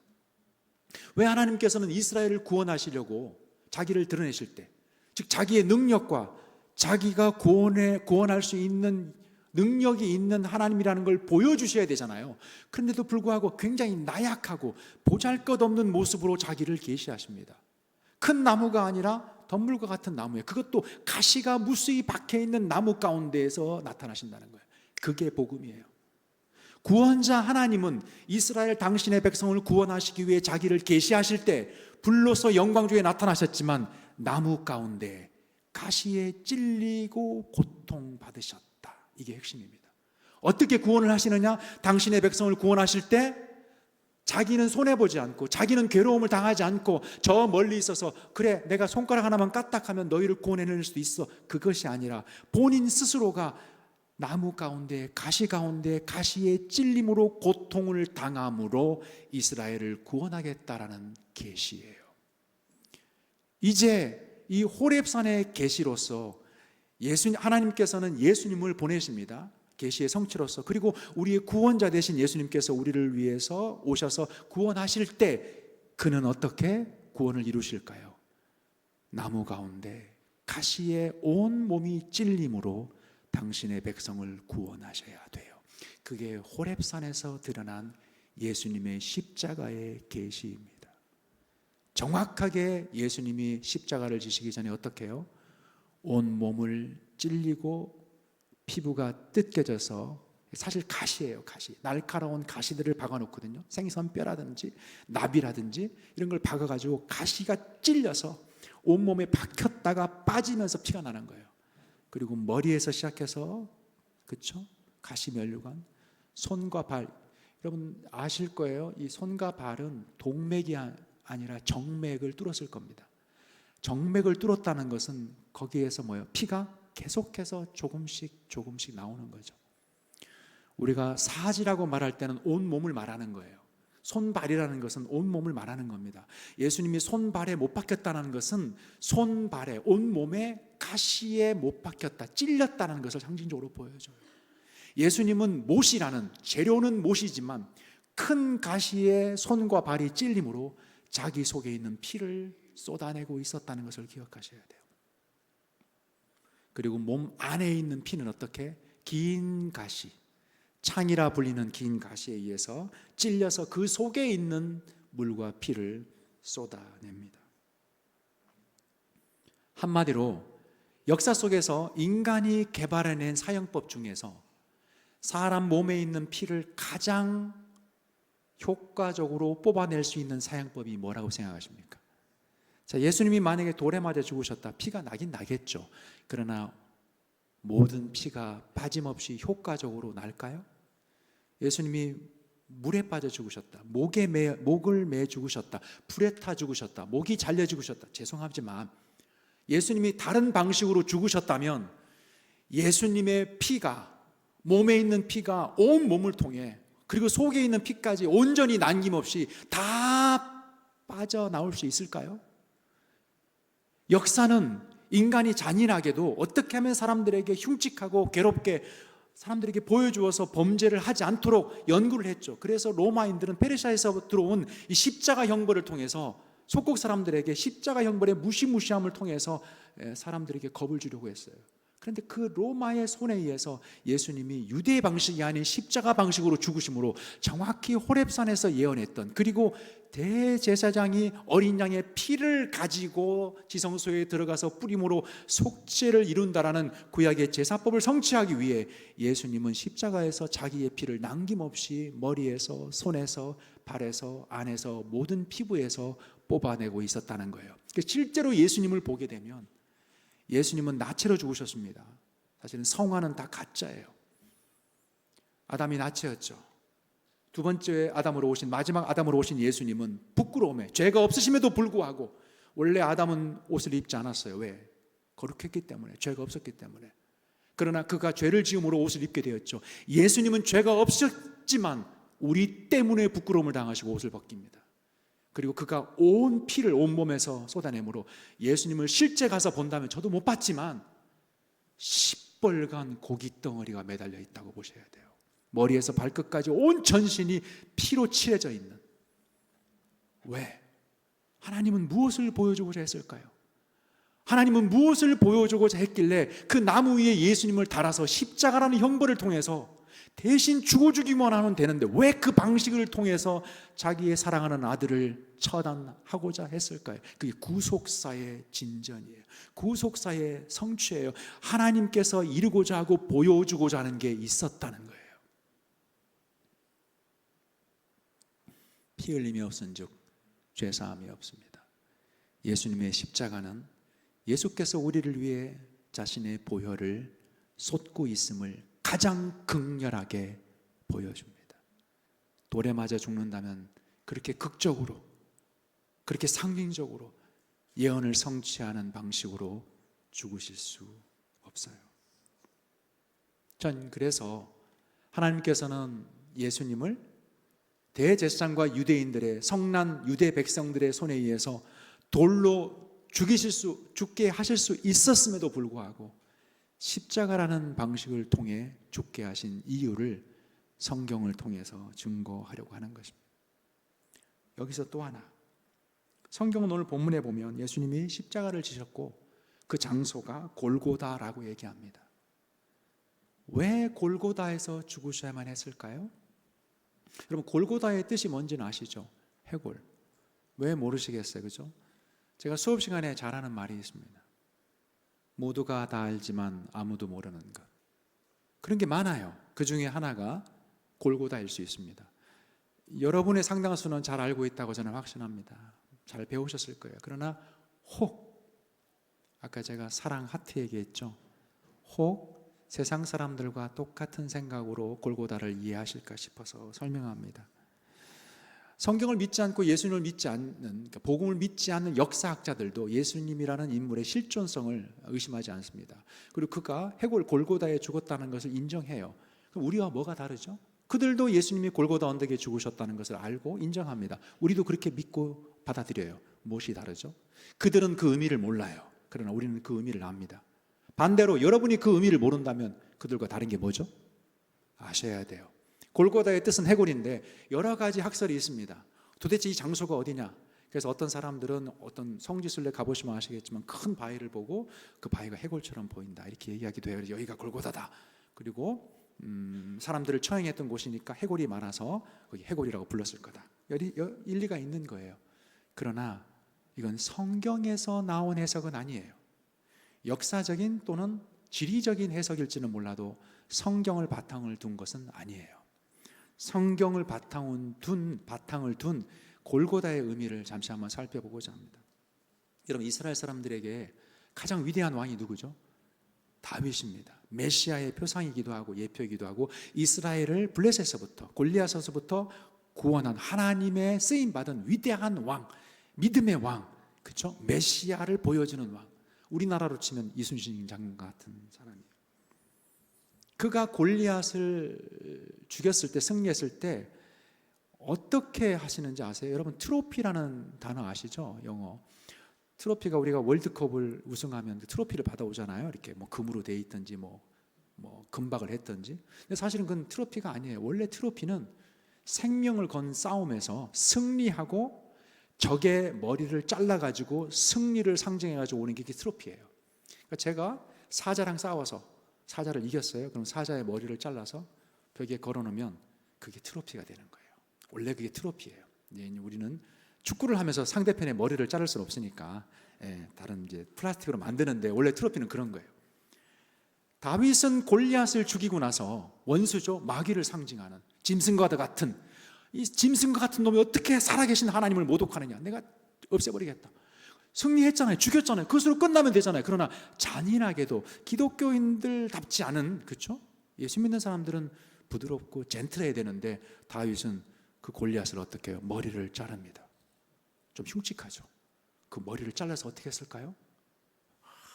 왜 하나님께서는 이스라엘을 구원하시려고 자기를 드러내실 때, 즉 자기의 능력과 자기가 구원할 수 있는 능력이 있는 하나님이라는 걸 보여주셔야 되잖아요. 그런데도 불구하고 굉장히 나약하고 보잘것없는 모습으로 자기를 계시하십니다. 큰 나무가 아니라 덤불과 같은 나무에, 그것도 가시가 무수히 박혀있는 나무 가운데에서 나타나신다는 거예요. 그게 복음이에요. 구원자 하나님은 이스라엘 당신의 백성을 구원하시기 위해 자기를 계시하실 때 불로서 영광 중에 나타나셨지만 나무 가운데 가시에 찔리고 고통받으셨다. 이게 핵심입니다. 어떻게 구원을 하시느냐? 당신의 백성을 구원하실 때 자기는 손해보지 않고, 자기는 괴로움을 당하지 않고, 저 멀리 있어서 그래 내가 손가락 하나만 까딱하면 너희를 구원해낼 수도 있어, 그것이 아니라 본인 스스로가 나무 가운데, 가시 가운데 가시의 찔림으로 고통을 당함으로 이스라엘을 구원하겠다라는 계시예요. 이제 이 호렙산의 계시로서 하나님께서는 예수님을 보내십니다. 계시의 성취로서. 그리고 우리의 구원자 되신 예수님께서 우리를 위해서 오셔서 구원하실 때 그는 어떻게 구원을 이루실까요? 나무 가운데 가시에 온 몸이 찔림으로 당신의 백성을 구원하셔야 돼요. 그게 호렙산에서 드러난 예수님의 십자가의 계시입니다. 정확하게 예수님이 십자가를 지시기 전에 어떻게 해요? 온 몸을 찔리고 피부가 뜯겨져서, 사실 가시예요, 가시. 날카로운 가시들을 박아놓거든요. 생선뼈라든지 나비라든지 이런 걸 박아가지고 가시가 찔려서 온몸에 박혔다가 빠지면서 피가 나는 거예요. 그리고 머리에서 시작해서, 그렇죠? 가시면류관, 손과 발. 여러분 아실 거예요. 이 손과 발은 동맥이 아니라 정맥을 뚫었을 겁니다. 정맥을 뚫었다는 것은 거기에서 뭐예요? 피가 계속해서 조금씩 나오는 거죠. 우리가 사지라고 말할 때는 온 몸을 말하는 거예요. 손발이라는 것은 온 몸을 말하는 겁니다. 예수님이 손발에 못 박혔다는 것은 손발에, 온 몸에 가시에 못 박혔다, 찔렸다는 것을 상징적으로 보여줘요. 예수님은 못이라는, 재료는 못이지만 큰 가시에 손과 발이 찔림으로 자기 속에 있는 피를 쏟아내고 있었다는 것을 기억하셔야 돼요. 그리고 몸 안에 있는 피는 어떻게? 긴 가시, 창이라 불리는 긴 가시에 의해서 찔려서 그 속에 있는 물과 피를 쏟아냅니다. 한마디로 역사 속에서 인간이 개발해낸 사형법 중에서 사람 몸에 있는 피를 가장 효과적으로 뽑아낼 수 있는 사형법이 뭐라고 생각하십니까? 자, 예수님이 만약에 돌에 맞아 죽으셨다, 피가 나긴 나겠죠. 그러나 모든 피가 빠짐없이 효과적으로 날까요? 예수님이 물에 빠져 죽으셨다, 목을 매 죽으셨다, 불에 타 죽으셨다, 목이 잘려 죽으셨다. 죄송하지만 예수님이 다른 방식으로 죽으셨다면 예수님의 피가, 몸에 있는 피가 온 몸을 통해, 그리고 속에 있는 피까지 온전히 남김없이 다 빠져나올 수 있을까요? 역사는 인간이 잔인하게도 어떻게 하면 사람들에게 흉측하고 괴롭게 사람들에게 보여주어서 범죄를 하지 않도록 연구를 했죠. 그래서 로마인들은 페르시아에서 들어온 이 십자가 형벌을 통해서 속국 사람들에게 십자가 형벌의 무시무시함을 통해서 사람들에게 겁을 주려고 했어요. 그런데 그 로마의 손에 의해서 예수님이 유대의 방식이 아닌 십자가 방식으로 죽으심으로 정확히 호렙산에서 예언했던, 그리고 대제사장이 어린 양의 피를 가지고 지성소에 들어가서 뿌림으로 속죄를 이룬다라는 구약의 제사법을 성취하기 위해 예수님은 십자가에서 자기의 피를 남김없이 머리에서, 손에서, 발에서, 안에서, 모든 피부에서 뽑아내고 있었다는 거예요. 실제로 예수님을 보게 되면 예수님은 나체로 죽으셨습니다. 사실은 성화는 다 가짜예요. 아담이 나체였죠. 두 번째 아담으로 오신, 마지막 아담으로 오신 예수님은 부끄러움에, 죄가 없으심에도 불구하고, 원래 아담은 옷을 입지 않았어요. 왜? 거룩했기 때문에, 죄가 없었기 때문에. 그러나 그가 죄를 지음으로 옷을 입게 되었죠. 예수님은 죄가 없었지만 우리 때문에 부끄러움을 당하시고 옷을 벗깁니다. 그리고 그가 온 피를 온몸에서 쏟아내므로 예수님을 실제 가서 본다면, 저도 못 봤지만 시뻘건 고깃덩어리가 매달려 있다고 보셔야 돼요. 머리에서 발끝까지 온 전신이 피로 칠해져 있는. 왜? 하나님은 무엇을 보여주고자 했을까요? 하나님은 무엇을 보여주고자 했길래 그 나무 위에 예수님을 달아서 십자가라는 형벌을 통해서 대신 죽어주기만 하면 되는데 왜 그 방식을 통해서 자기의 사랑하는 아들을 처단하고자 했을까요? 그게 구속사의 진전이에요. 구속사의 성취예요. 하나님께서 이루고자 하고 보여주고자 하는 게 있었다는 거예요. 피 흘림이 없은즉 죄사함이 없습니다. 예수님의 십자가는 예수께서 우리를 위해 자신의 보혈을 쏟고 있음을 가장 극렬하게 보여줍니다. 돌에 맞아 죽는다면 그렇게 극적으로, 그렇게 상징적으로 예언을 성취하는 방식으로 죽으실 수 없어요. 전 그래서 하나님께서는 예수님을 대제사장과 유대인들의, 성난 유대 백성들의 손에 의해서 돌로 죽게 하실 수 있었음에도 불구하고 십자가라는 방식을 통해 죽게 하신 이유를 성경을 통해서 증거하려고 하는 것입니다. 여기서 또 하나, 성경은 오늘 본문에 보면 예수님이 십자가를 지셨고 그 장소가 골고다라고 얘기합니다. 왜 골고다에서 죽으셔야만 했을까요? 여러분, 골고다의 뜻이 뭔지는 아시죠? 해골. 왜 모르시겠어요? 그죠? 제가 수업 시간에 잘하는 말이 있습니다. 모두가 다 알지만 아무도 모르는 것. 그런 게 많아요. 그 중에 하나가 골고다일 수 있습니다. 여러분의 상당수는 잘 알고 있다고 저는 확신합니다. 잘 배우셨을 거예요. 그러나 혹, 아까 제가 사랑 하트 얘기했죠. 혹 세상 사람들과 똑같은 생각으로 골고다를 이해하실까 싶어서 설명합니다. 성경을 믿지 않고 예수님을 믿지 않는, 그러니까 복음을 믿지 않는 역사학자들도 예수님이라는 인물의 실존성을 의심하지 않습니다. 그리고 그가 해골 골고다에 죽었다는 것을 인정해요. 그럼 우리와 뭐가 다르죠? 그들도 예수님이 골고다 언덕에 죽으셨다는 것을 알고 인정합니다. 우리도 그렇게 믿고 받아들여요. 무엇이 다르죠? 그들은 그 의미를 몰라요. 그러나 우리는 그 의미를 압니다. 반대로 여러분이 그 의미를 모른다면 그들과 다른 게 뭐죠? 아셔야 돼요. 골고다의 뜻은 해골인데 여러 가지 학설이 있습니다. 도대체 이 장소가 어디냐? 그래서 어떤 사람들은 어떤 성지순례 가보시면 아시겠지만 큰 바위를 보고 그 바위가 해골처럼 보인다 이렇게 얘기하기도 해요. 여기가 골고다다. 그리고 사람들을 처형했던 곳이니까 해골이 많아서 거기 해골이라고 불렀을 거다. 일리가 있는 거예요. 그러나 이건 성경에서 나온 해석은 아니에요. 역사적인 또는 지리적인 해석일지는 몰라도 성경을 바탕을 둔 것은 아니에요. 성경을 바탕을 둔 골고다의 의미를 잠시 한번 살펴보고자 합니다. 여러분, 이스라엘 사람들에게 가장 위대한 왕이 누구죠? 다윗입니다. 메시아의 표상이기도 하고 예표이기도 하고 이스라엘을 블레셋에서부터 골리앗에서부터 구원한 하나님의 쓰임 받은 위대한 왕, 믿음의 왕, 그렇죠? 메시아를 보여주는 왕. 우리나라로 치면 이순신 장군 같은 사람이에요. 그가 골리앗을 죽였을 때, 승리했을 때 어떻게 하시는지 아세요? 여러분, 트로피라는 단어 아시죠? 영어. 트로피가 우리가 월드컵을 우승하면 그 트로피를 받아오잖아요. 이렇게 뭐 금으로 돼 있든지 뭐 금박을 했든지. 근데 사실은 그건 트로피가 아니에요. 원래 트로피는 생명을 건 싸움에서 승리하고 적의 머리를 잘라가지고 승리를 상징해가지고 오는 게 트로피예요. 그러니까 제가 사자랑 싸워서 사자를 이겼어요. 그럼 사자의 머리를 잘라서 벽에 걸어놓으면 그게 트로피가 되는 거예요. 원래 그게 트로피예요. 우리는 축구를 하면서 상대편의 머리를 자를 수는 없으니까 다른 이제 플라스틱으로 만드는데 원래 트로피는 그런 거예요. 다윗은 골리앗을 죽이고 나서 원수죠, 마귀를 상징하는 짐승과 같은 이 짐승과 같은 놈이 어떻게 살아계신 하나님을 모독하느냐, 내가 없애버리겠다. 승리했잖아요. 죽였잖아요. 그것으로 끝나면 되잖아요. 그러나 잔인하게도 기독교인들답지 않은, 그렇죠? 예수 믿는 사람들은 부드럽고 젠틀해야 되는데 다윗은 그 골리앗을 어떻게 해요? 머리를 자릅니다. 좀 흉측하죠. 그 머리를 잘라서 어떻게 했을까요?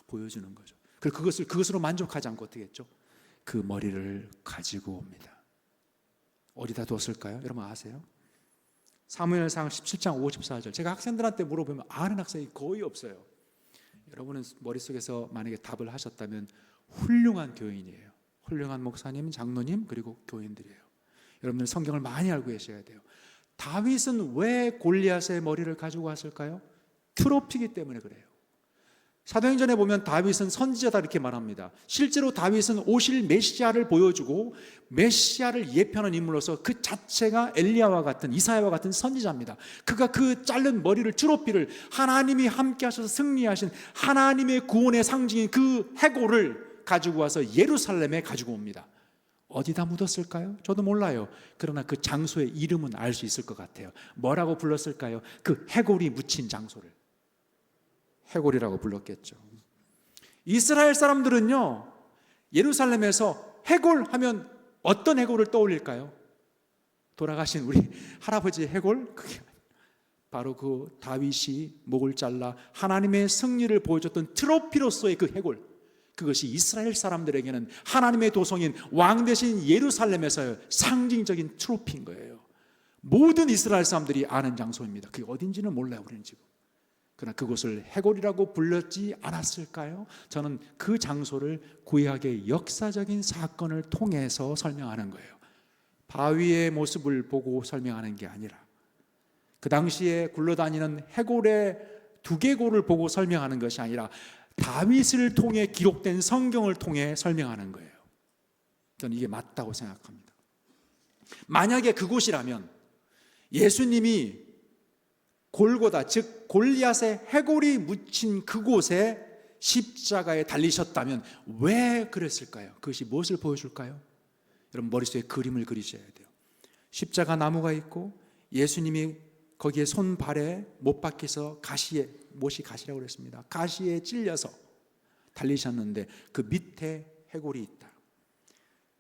보여주는 거죠. 그리고 그것으로 만족하지 않고 어떻게 했죠? 그 머리를 가지고 옵니다. 어디다 뒀을까요? 여러분 아세요? 사무엘상 17장 54절. 제가 학생들한테 물어보면 아는 학생이 거의 없어요. 여러분은 머릿속에서 만약에 답을 하셨다면 훌륭한 교인이에요. 훌륭한 목사님, 장로님, 그리고 교인들이에요. 여러분들 성경을 많이 알고 계셔야 돼요. 다윗은 왜 골리앗의 머리를 가지고 왔을까요? 트로피이기 때문에 그래요. 사도행전에 보면 다윗은 선지자다 이렇게 말합니다. 실제로 다윗은 오실 메시아를 보여주고 메시아를 예표하는 인물로서 그 자체가 엘리야와 같은, 이사야와 같은 선지자입니다. 그가 그 자른 머리를, 트로피를, 하나님이 함께 하셔서 승리하신 하나님의 구원의 상징인 그 해골을 가지고 와서 예루살렘에 가지고 옵니다. 어디다 묻었을까요? 저도 몰라요. 그러나 그 장소의 이름은 알 수 있을 것 같아요. 뭐라고 불렀을까요? 그 해골이 묻힌 장소를 해골이라고 불렀겠죠. 이스라엘 사람들은요, 예루살렘에서 해골 하면 어떤 해골을 떠올릴까요? 돌아가신 우리 할아버지 해골? 그게 바로 그 다윗이 목을 잘라 하나님의 승리를 보여줬던 트로피로서의 그 해골, 그것이 이스라엘 사람들에게는 하나님의 도성인 왕 대신 예루살렘에서의 상징적인 트로피인 거예요. 모든 이스라엘 사람들이 아는 장소입니다. 그게 어딘지는 몰라요, 우리는 지금. 그러나 그곳을 해골이라고 불렀지 않았을까요? 저는 그 장소를 구약의 역사적인 사건을 통해서 설명하는 거예요. 바위의 모습을 보고 설명하는 게 아니라 그 당시에 굴러다니는 해골의 두개골을 보고 설명하는 것이 아니라 다윗을 통해 기록된 성경을 통해 설명하는 거예요. 저는 이게 맞다고 생각합니다. 만약에 그곳이라면 예수님이 골고다, 즉 골리앗의 해골이 묻힌 그곳에 십자가에 달리셨다면 왜 그랬을까요? 그것이 무엇을 보여줄까요? 여러분 머릿속에 그림을 그리셔야 돼요. 십자가 나무가 있고 예수님이 거기에 손발에 못 박혀서 못이 가시라고 그랬습니다. 가시에 찔려서 달리셨는데 그 밑에 해골이 있다.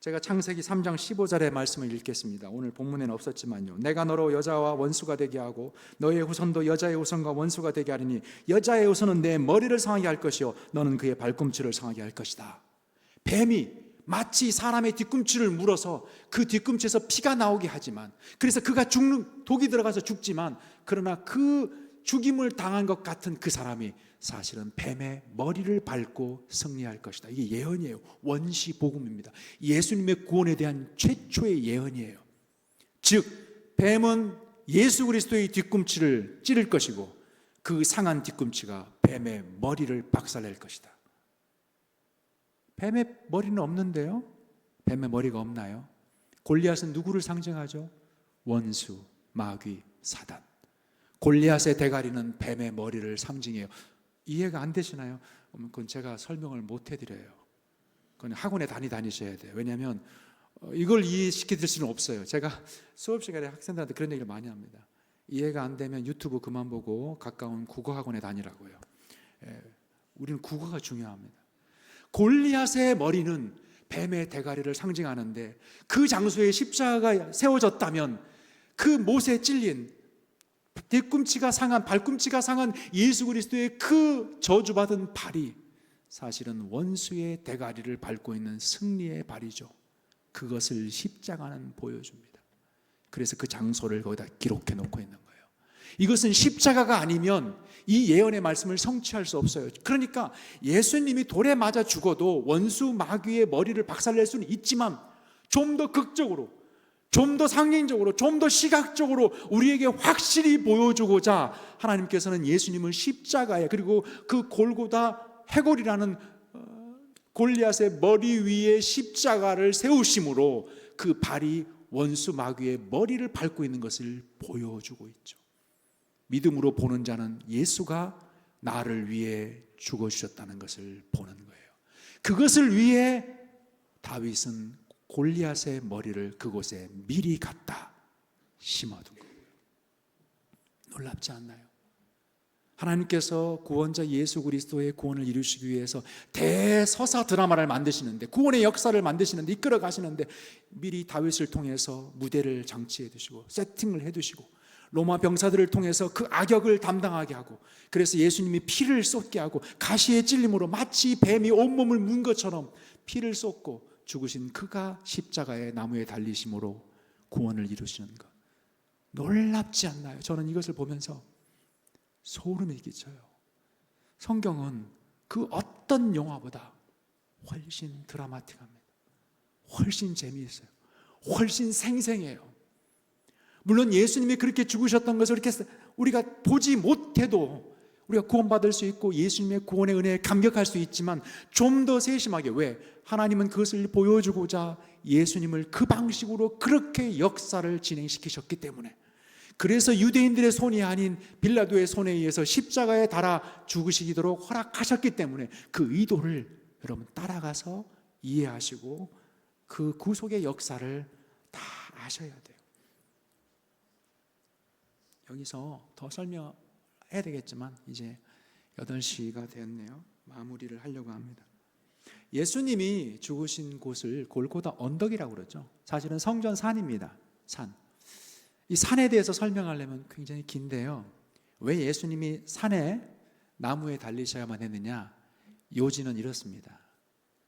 제가 창세기 3장 15절의 말씀을 읽겠습니다. 오늘 본문에는 없었지만요. 내가 너로 여자와 원수가 되게 하고 너의 후손도 여자의 후손과 원수가 되게 하리니 여자의 후손은 내 머리를 상하게 할 것이요 너는 그의 발꿈치를 상하게 할 것이다. 뱀이 마치 사람의 뒤꿈치를 물어서 그 뒤꿈치에서 피가 나오게 하지만, 그래서 그가 독이 들어가서 죽지만, 그러나 그 죽임을 당한 것 같은 그 사람이 사실은 뱀의 머리를 밟고 승리할 것이다. 이게 예언이에요. 원시 복음입니다. 예수님의 구원에 대한 최초의 예언이에요. 즉 뱀은 예수 그리스도의 뒤꿈치를 찌를 것이고 그 상한 뒤꿈치가 뱀의 머리를 박살낼 것이다. 뱀의 머리는 없는데요. 뱀의 머리가 없나요? 골리앗은 누구를 상징하죠? 원수, 마귀, 사단. 골리앗의 대가리는 뱀의 머리를 상징해요. 이해가 안 되시나요? 그건 제가 설명을 못 해드려요. 그건 학원에 다니셔야 돼요. 왜냐하면 이걸 이해시켜 드릴 수는 없어요. 제가 수업 시간에 학생들한테 그런 얘기를 많이 합니다. 이해가 안 되면 유튜브 그만 보고 가까운 국어학원에 다니라고요. 우리는 국어가 중요합니다. 골리앗의 머리는 뱀의 대가리를 상징하는데 그 장소에 십자가가 세워졌다면 그 못에 찔린 뒤꿈치가 상한, 발꿈치가 상한 예수 그리스도의 그 저주받은 발이 사실은 원수의 대가리를 밟고 있는 승리의 발이죠. 그것을 십자가는 보여줍니다. 그래서 그 장소를 거기다 기록해 놓고 있는 거예요. 이것은 십자가가 아니면 이 예언의 말씀을 성취할 수 없어요. 그러니까 예수님이 돌에 맞아 죽어도 원수 마귀의 머리를 박살낼 수는 있지만 좀 더 극적으로, 좀 더 상징적으로, 좀 더 시각적으로 우리에게 확실히 보여주고자 하나님께서는 예수님을 십자가에, 그리고 그 골고다 해골이라는 골리앗의 머리 위에 십자가를 세우심으로 그 발이 원수 마귀의 머리를 밟고 있는 것을 보여주고 있죠. 믿음으로 보는 자는 예수가 나를 위해 죽어주셨다는 것을 보는 거예요. 그것을 위해 다윗은 골리앗의 머리를 그곳에 미리 갖다 심어둔 거예요. 놀랍지 않나요? 하나님께서 구원자 예수 그리스도의 구원을 이루시기 위해서 대서사 드라마를 만드시는데, 구원의 역사를 만드시는데, 이끌어 가시는데 미리 다윗을 통해서 무대를 장치해 두시고 세팅을 해 두시고 로마 병사들을 통해서 그 악역을 담당하게 하고, 그래서 예수님이 피를 쏟게 하고 가시의 찔림으로 마치 뱀이 온몸을 문 것처럼 피를 쏟고 죽으신 그가 십자가의 나무에 달리심으로 구원을 이루시는 것, 놀랍지 않나요? 저는 이것을 보면서 소름이 끼쳐요. 성경은 그 어떤 영화보다 훨씬 드라마틱합니다. 훨씬 재미있어요. 훨씬 생생해요. 물론 예수님이 그렇게 죽으셨던 것을 이렇게 우리가 보지 못해도 우리가 구원받을 수 있고 예수님의 구원의 은혜에 감격할 수 있지만 좀 더 세심하게, 왜? 하나님은 그것을 보여주고자 예수님을 그 방식으로 그렇게 역사를 진행시키셨기 때문에, 그래서 유대인들의 손이 아닌 빌라도의 손에 의해서 십자가에 달아 죽으시도록 허락하셨기 때문에 그 의도를 여러분 따라가서 이해하시고 그 구속의 역사를 다 아셔야 돼요. 여기서 더 설명해야 되겠지만 이제 8시가 되었네요. 마무리를 하려고 합니다. 예수님이 죽으신 곳을 골고다 언덕이라고 그러죠. 사실은 성전 산입니다. 산. 이 산에 대해서 설명하려면 굉장히 긴데요. 왜 예수님이 산에 나무에 달리셔야만 했느냐? 요지는 이렇습니다.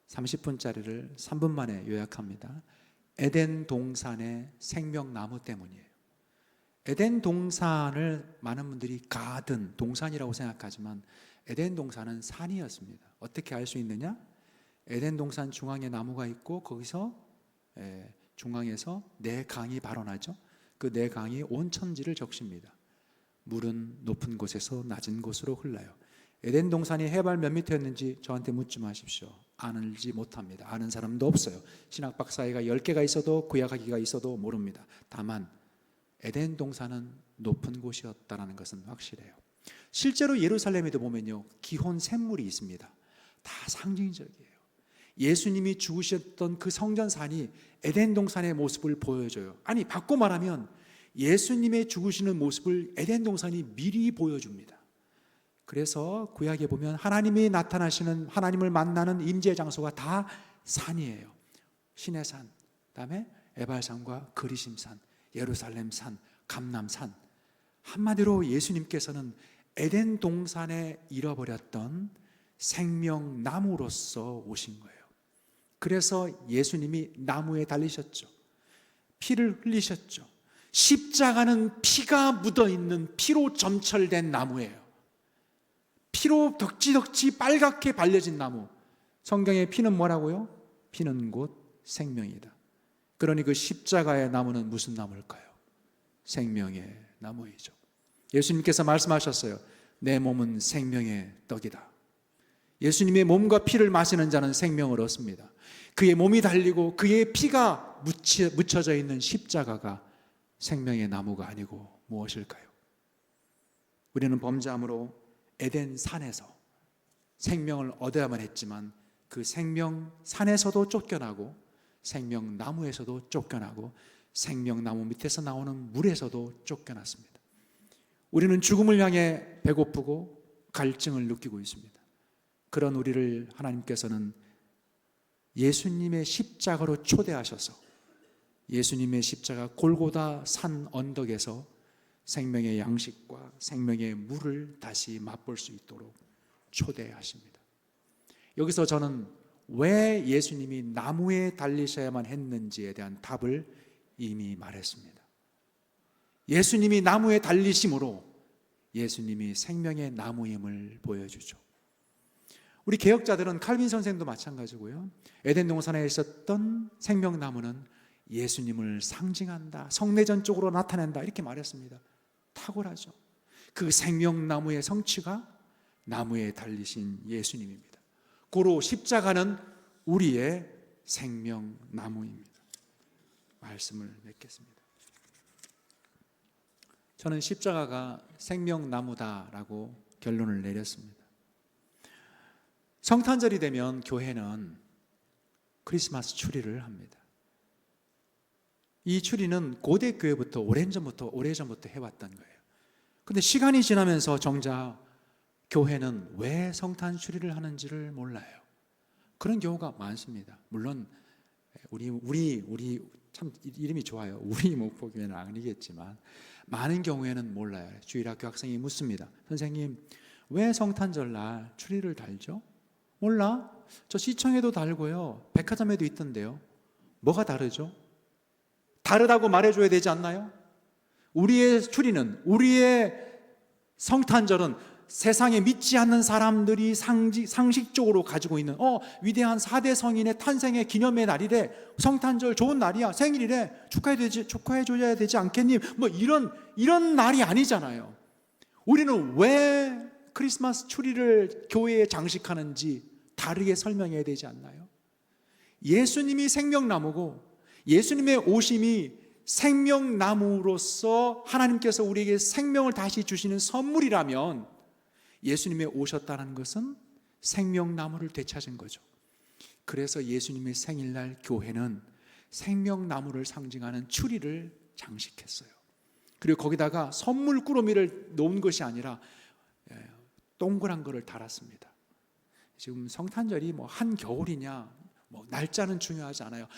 30분짜리를 3분 만에 요약합니다. 에덴 동산의 생명나무 때문이에요. 에덴 동산을 많은 분들이 가든 동산이라고 생각하지만 에덴 동산은 산이었습니다. 어떻게 알 수 있느냐? 에덴 동산 중앙에 나무가 있고 거기서 중앙에서 네 강이 발원하죠. 그 네 강이 온 천지를 적십니다. 물은 높은 곳에서 낮은 곳으로 흘러요. 에덴 동산이 해발 몇 미터였는지 저한테 묻지 마십시오. 알지 못합니다. 아는 사람도 없어요. 신학 박사회가 10개가 있어도 구약학기가 있어도 모릅니다. 다만 에덴 동산은 높은 곳이었다는 것은 확실해요. 실제로 예루살렘에도 보면요, 기혼 샘물이 있습니다. 다 상징적이에요. 예수님이 죽으셨던 그 성전산이 에덴 동산의 모습을 보여줘요. 아니, 바꿔 말하면 예수님의 죽으시는 모습을 에덴 동산이 미리 보여줍니다. 그래서 구약에 보면 하나님이 나타나시는, 하나님을 만나는 임재 장소가 다 산이에요. 시내산, 그다음에 에발산과 그리심산, 예루살렘산, 감람산. 한마디로 예수님께서는 에덴 동산에 잃어버렸던 생명나무로서 오신 거예요. 그래서 예수님이 나무에 달리셨죠. 피를 흘리셨죠. 십자가는 피가 묻어있는, 피로 점철된 나무예요. 피로 덕지덕지 빨갛게 발려진 나무. 성경의 피는 뭐라고요? 피는 곧 생명이다. 그러니 그 십자가의 나무는 무슨 나무일까요? 생명의 나무이죠. 예수님께서 말씀하셨어요. 내 몸은 생명의 떡이다. 예수님의 몸과 피를 마시는 자는 생명을 얻습니다. 그의 몸이 달리고 그의 피가 묻혀져 있는 십자가가 생명의 나무가 아니고 무엇일까요? 우리는 범죄함으로 에덴 산에서 생명을 얻어야만 했지만 그 생명 산에서도 쫓겨나고 생명나무에서도 쫓겨나고 생명나무 밑에서 나오는 물에서도 쫓겨났습니다. 우리는 죽음을 향해 배고프고 갈증을 느끼고 있습니다. 그런 우리를 하나님께서는 예수님의 십자가로 초대하셔서 예수님의 십자가 골고다 산 언덕에서 생명의 양식과 생명의 물을 다시 맛볼 수 있도록 초대하십니다. 여기서 저는 왜 예수님이 나무에 달리셔야만 했는지에 대한 답을 이미 말했습니다. 예수님이 나무에 달리심으로 예수님이 생명의 나무임을 보여주죠. 우리 개혁자들은 칼빈 선생도 마찬가지고요. 에덴 동산에 있었던 생명나무는 예수님을 상징한다, 성내전 쪽으로 나타낸다, 이렇게 말했습니다. 탁월하죠. 그 생명나무의 성취가 나무에 달리신 예수님입니다. 고로 십자가는 우리의 생명나무입니다. 말씀을 맺겠습니다. 저는 십자가가 생명나무다라고 결론을 내렸습니다. 성탄절이 되면 교회는 크리스마스 추리를 합니다. 이 추리는 고대 교회부터 오래전부터 해왔던 거예요. 근데 시간이 지나면서 정작 교회는 왜 성탄 추리를 하는지를 몰라요. 그런 경우가 많습니다. 물론 우리 참 이름이 좋아요. 우리 목포교회는 아니겠지만 많은 경우에는 몰라요. 주일학교 학생이 묻습니다. 선생님, 왜 성탄절날 추리를 달죠? 몰라? 저 시청에도 달고요, 백화점에도 있던데요. 뭐가 다르죠? 다르다고 말해줘야 되지 않나요? 우리의 추리는, 우리의 성탄절은 세상에 믿지 않는 사람들이 상식적으로 가지고 있는 위대한 4대 성인의 탄생의 기념의 날이래, 성탄절 좋은 날이야, 생일이래, 축하해줘야 되지 않겠니? 뭐 이런 날이 아니잖아요. 우리는 왜 크리스마스 추리를 교회에 장식하는지 다르게 설명해야 되지 않나요? 예수님이 생명나무고 예수님의 오심이 생명나무로서 하나님께서 우리에게 생명을 다시 주시는 선물이라면 예수님이 오셨다는 것은 생명나무를 되찾은 거죠. 그래서 예수님의 생일날 교회는 생명나무를 상징하는 추리를 장식했어요. 그리고 거기다가 선물 꾸러미를 놓은 것이 아니라 동그란 거를 달았습니다. 지금 성탄절이 한겨울이냐, 날짜는 중요하지 않아요.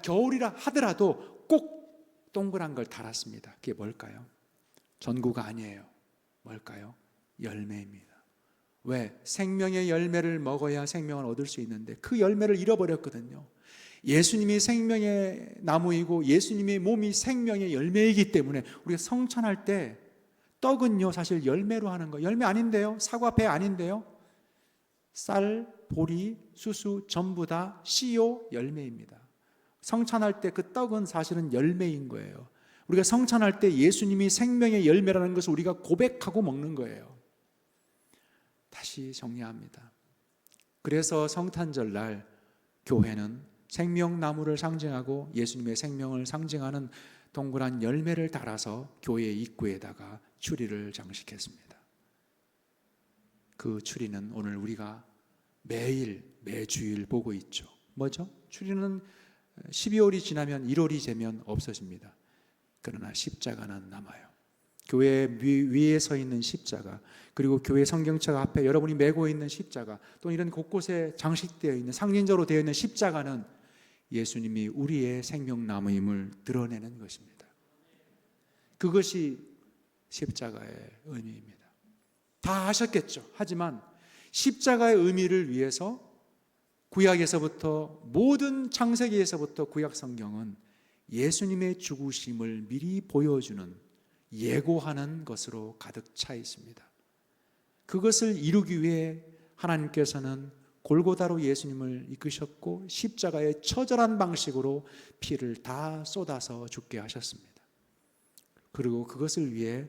겨울이라 하더라도 꼭 동그란 걸 달았습니다. 그게 뭘까요? 전구가 아니에요. 뭘까요? 열매입니다. 왜? 생명의 열매를 먹어야 생명을 얻을 수 있는데 그 열매를 잃어버렸거든요. 예수님이 생명의 나무이고 예수님의 몸이 생명의 열매이기 때문에 우리가 성찬할 때 떡은요, 사실 열매로 하는 거예요. 열매 아닌데요? 사과, 배 아닌데요? 쌀, 보리, 수수 전부 다 씨요, 열매입니다. 성찬할 때 그 떡은 사실은 열매인 거예요. 우리가 성찬할 때 예수님이 생명의 열매라는 것을 우리가 고백하고 먹는 거예요. 다시 다시 정리합니다. 그래서 성탄절 날 교회는 생명나무를 상징하고 예수님의 생명을 상징하는 동그란 열매를 달아서 교회 입구에다가 추리를 장식했습니다. 그 추리는 오늘 우리가 매주일 보고 있죠. 뭐죠? 추리는 12월이 지나면 1월이 되면 없어집니다. 그러나 십자가는 남아요. 교회 위에 서 있는 십자가, 그리고 교회 성경책 앞에 여러분이 메고 있는 십자가, 또 이런 곳곳에 장식되어 있는 상징적으로 되어 있는 십자가는 예수님이 우리의 생명나무임을 드러내는 것입니다. 그것이 십자가의 의미입니다. 다 아셨겠죠? 하지만 십자가의 의미를 위해서 구약에서부터, 모든 창세기에서부터 구약 성경은 예수님의 죽으심을 미리 보여주는, 예고하는 것으로 가득 차 있습니다. 그것을 이루기 위해 하나님께서는 골고다로 예수님을 이끄셨고 십자가의 처절한 방식으로 피를 다 쏟아서 죽게 하셨습니다. 그리고 그것을 위해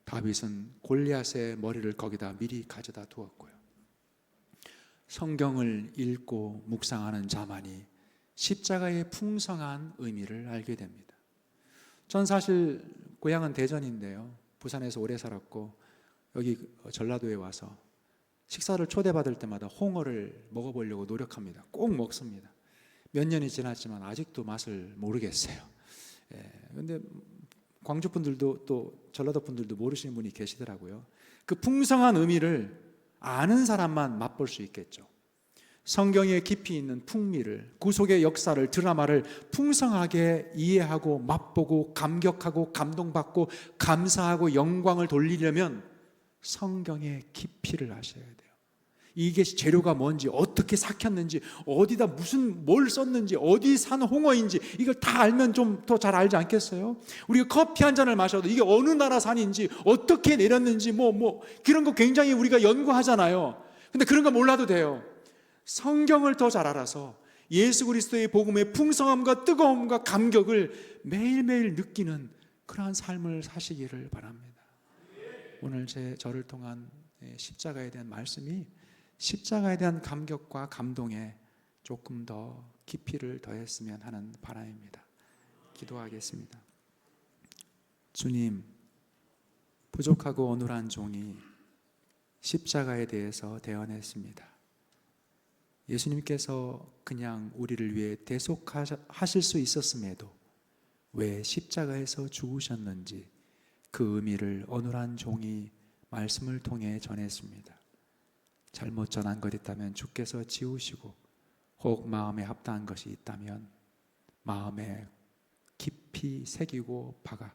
다윗은 골리앗의 머리를 거기다 미리 가져다 두었고요. 성경을 읽고 묵상하는 자만이 십자가의 풍성한 의미를 알게 됩니다. 전 사실 고향은 대전인데요, 부산에서 오래 살았고 여기 전라도에 와서 식사를 초대받을 때마다 홍어를 먹어보려고 노력합니다. 꼭 먹습니다. 몇 년이 지났지만 아직도 맛을 모르겠어요. 그런데 광주 분들도 또 전라도 분들도 모르시는 분이 계시더라고요. 그 풍성한 의미를 아는 사람만 맛볼 수 있겠죠. 성경에 깊이 있는 풍미를, 구속의 역사를, 드라마를 풍성하게 이해하고 맛보고 감격하고 감동받고 감사하고 영광을 돌리려면 성경의 깊이를 아셔야 돼요. 이게 재료가 뭔지, 어떻게 삭혔는지, 어디다 뭘 썼는지, 어디 산 홍어인지 이걸 다 알면 좀 더 잘 알지 않겠어요? 우리가 커피 한 잔을 마셔도 이게 어느 나라 산인지, 어떻게 내렸는지 그런 거 굉장히 우리가 연구하잖아요. 근데 그런 거 몰라도 돼요. 성경을 더 잘 알아서 예수 그리스도의 복음의 풍성함과 뜨거움과 감격을 매일매일 느끼는 그러한 삶을 사시기를 바랍니다. 오늘 저를 통한 십자가에 대한 말씀이 십자가에 대한 감격과 감동에 조금 더 깊이를 더했으면 하는 바람입니다. 기도하겠습니다. 주님, 부족하고 어눌한 종이 십자가에 대해서 대언했습니다. 예수님께서 그냥 우리를 위해 대속하실 수 있었음에도 왜 십자가에서 죽으셨는지 그 의미를 어눌한 종이 말씀을 통해 전했습니다. 잘못 전한 것 있다면 주께서 지우시고, 혹 마음에 합당한 것이 있다면 마음에 깊이 새기고 박아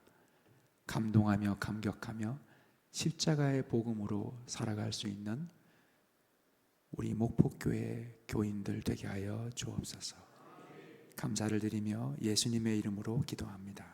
감동하며 감격하며 십자가의 복음으로 살아갈 수 있는 우리 목포교회 교인들 되게 하여 주옵소서. 감사를 드리며 예수님의 이름으로 기도합니다.